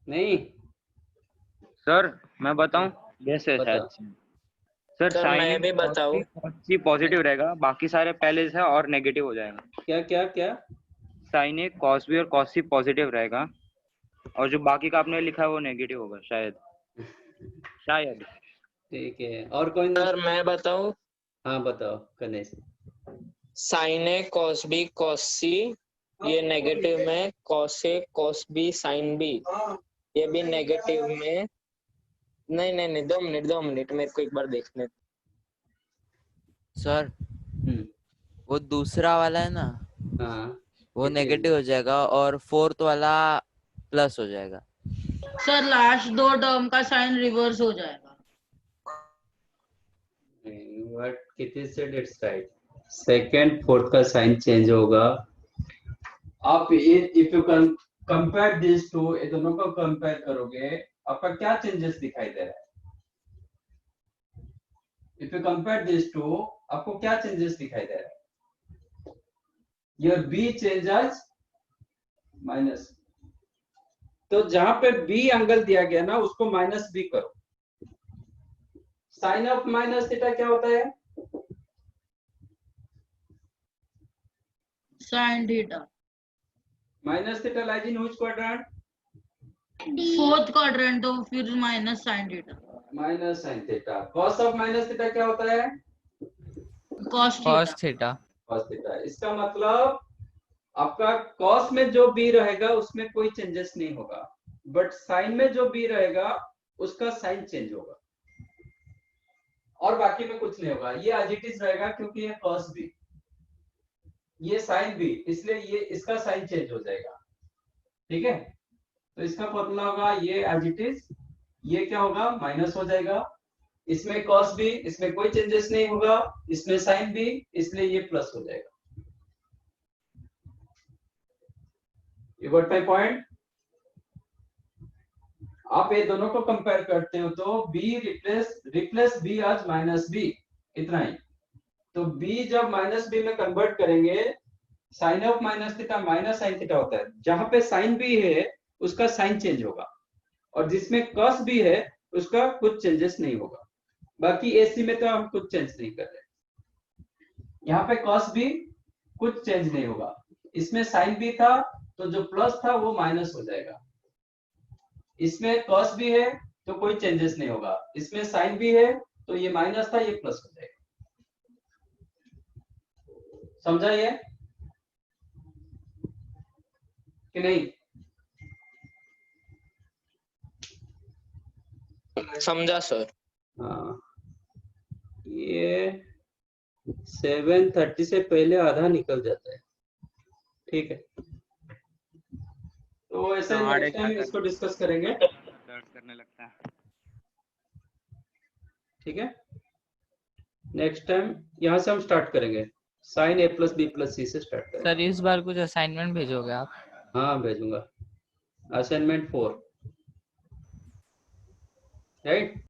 नहीं। सर मैं बताऊं? यस है शायद। बताओ। सर सर साइन मैं भी बताऊं? सी पॉजिटिव रहेगा, बाकी सारे पहले से और नेगेटिव हो जाएगा। क्या क्या क्या? साइन ए कॉस बी और कॉस सी पॉजिटिव रहेगा, और जो बाकी का आपने लिखा है वो नेगेटिव होगा शायद, शायद। ठीक है, और कोई? सर मैं बताऊं? हाँ बताओ Ganesh. Sign A cos B cos सी, ये नेगेटिव में, cos A cos B sine B, ये भी नेगेटिव में। नहीं नहीं नहीं, 2 मिनट मेरे को एक बार देखने। सर हम्म। वो दूसरा वाला है ना, हाँ, वो कितने? नेगेटिव हो जाएगा और फोर्थ वाला प्लस हो जाएगा। सर लास्ट 2 टर्म का साइन रिवर्स हो जाएगा। What कितने से इट्स राइट, सेकंड फोर्थ का साइन चेंज होगा। आप if you compare this to, ये दोनों को कंपेयर करोगे, आपका क्या चेंजेस दिखाई दे रहा है? If you compare this to, आपको क्या चेंजेस दिखाई दे रहा है? योर बी चेंजेस माइनस, तो जहां पे बी एंगल दिया गया ना, उसको माइनस बी करो। साइन ऑफ माइनस थीटा क्या होता है? Sine theta. Minus theta lies in which quadrant? 4th quadrant, तो फिर minus sine theta. Minus sine theta. Cos of minus theta क्या होता है? Cos cos theta. Theta. Cos theta. इसका मतलब आपका कॉस में जो बी रहेगा उसमें कोई चेंजेस नहीं होगा, बट साइन में जो बी रहेगा उसका साइन चेंज होगा, और बाकी में कुछ नहीं होगा। ये एज इट इज रहेगा क्योंकि ये कॉस बी, ये साइन बी, इसलिए ये इसका साइन चेंज हो जाएगा। ठीक है, तो इसका फॉर्मूला होगा ये एज इट इज, ये क्या होगा? माइनस हो जाएगा। इसमें कॉस बी, इसमें कोई चेंजेस नहीं होगा, इसमें साइन बी, इसलिए ये प्लस हो जाएगा। You got my point? आप ये दोनों को कंपेयर करते हो तो b replace b as minus b, इतना ही। तो b जब माइनस b में कन्वर्ट करेंगे, sine of minus theta minus sine theta होता है। जहां पे साइन b है उसका साइन चेंज होगा, और जिसमें cos b है उसका कुछ चेंजेस नहीं होगा। बाकी AC में तो हम कुछ चेंज नहीं कर रहे, यहाँ पे cos b कुछ चेंज नहीं होगा। इसमें साइन b था तो जो प्लस था वो माइनस हो जाएगा, इसमें cos b है तो कोई चेंजेस नहीं होगा, इसमें साइन b है तो ये माइनस था, ये प्लस हो जाएगा। समझा ये कि नहीं? समझा सर। हाँ, ये 7:30 से पहले आधा निकल जाता है। ठीक है, तो ऐसे नेक्स्ट टाइम इसको डिस्कस करेंगे। दर्द करने लगता है। ठीक है, नेक्स्ट टाइम यहाँ से हम स्टार्ट करेंगे, sine a plus B plus C से स्टार्ट करेंगे। सर इस बार कुछ असाइनमेंट भेजोगे आप? हाँ भेजूंगा, असाइनमेंट 4, राइट।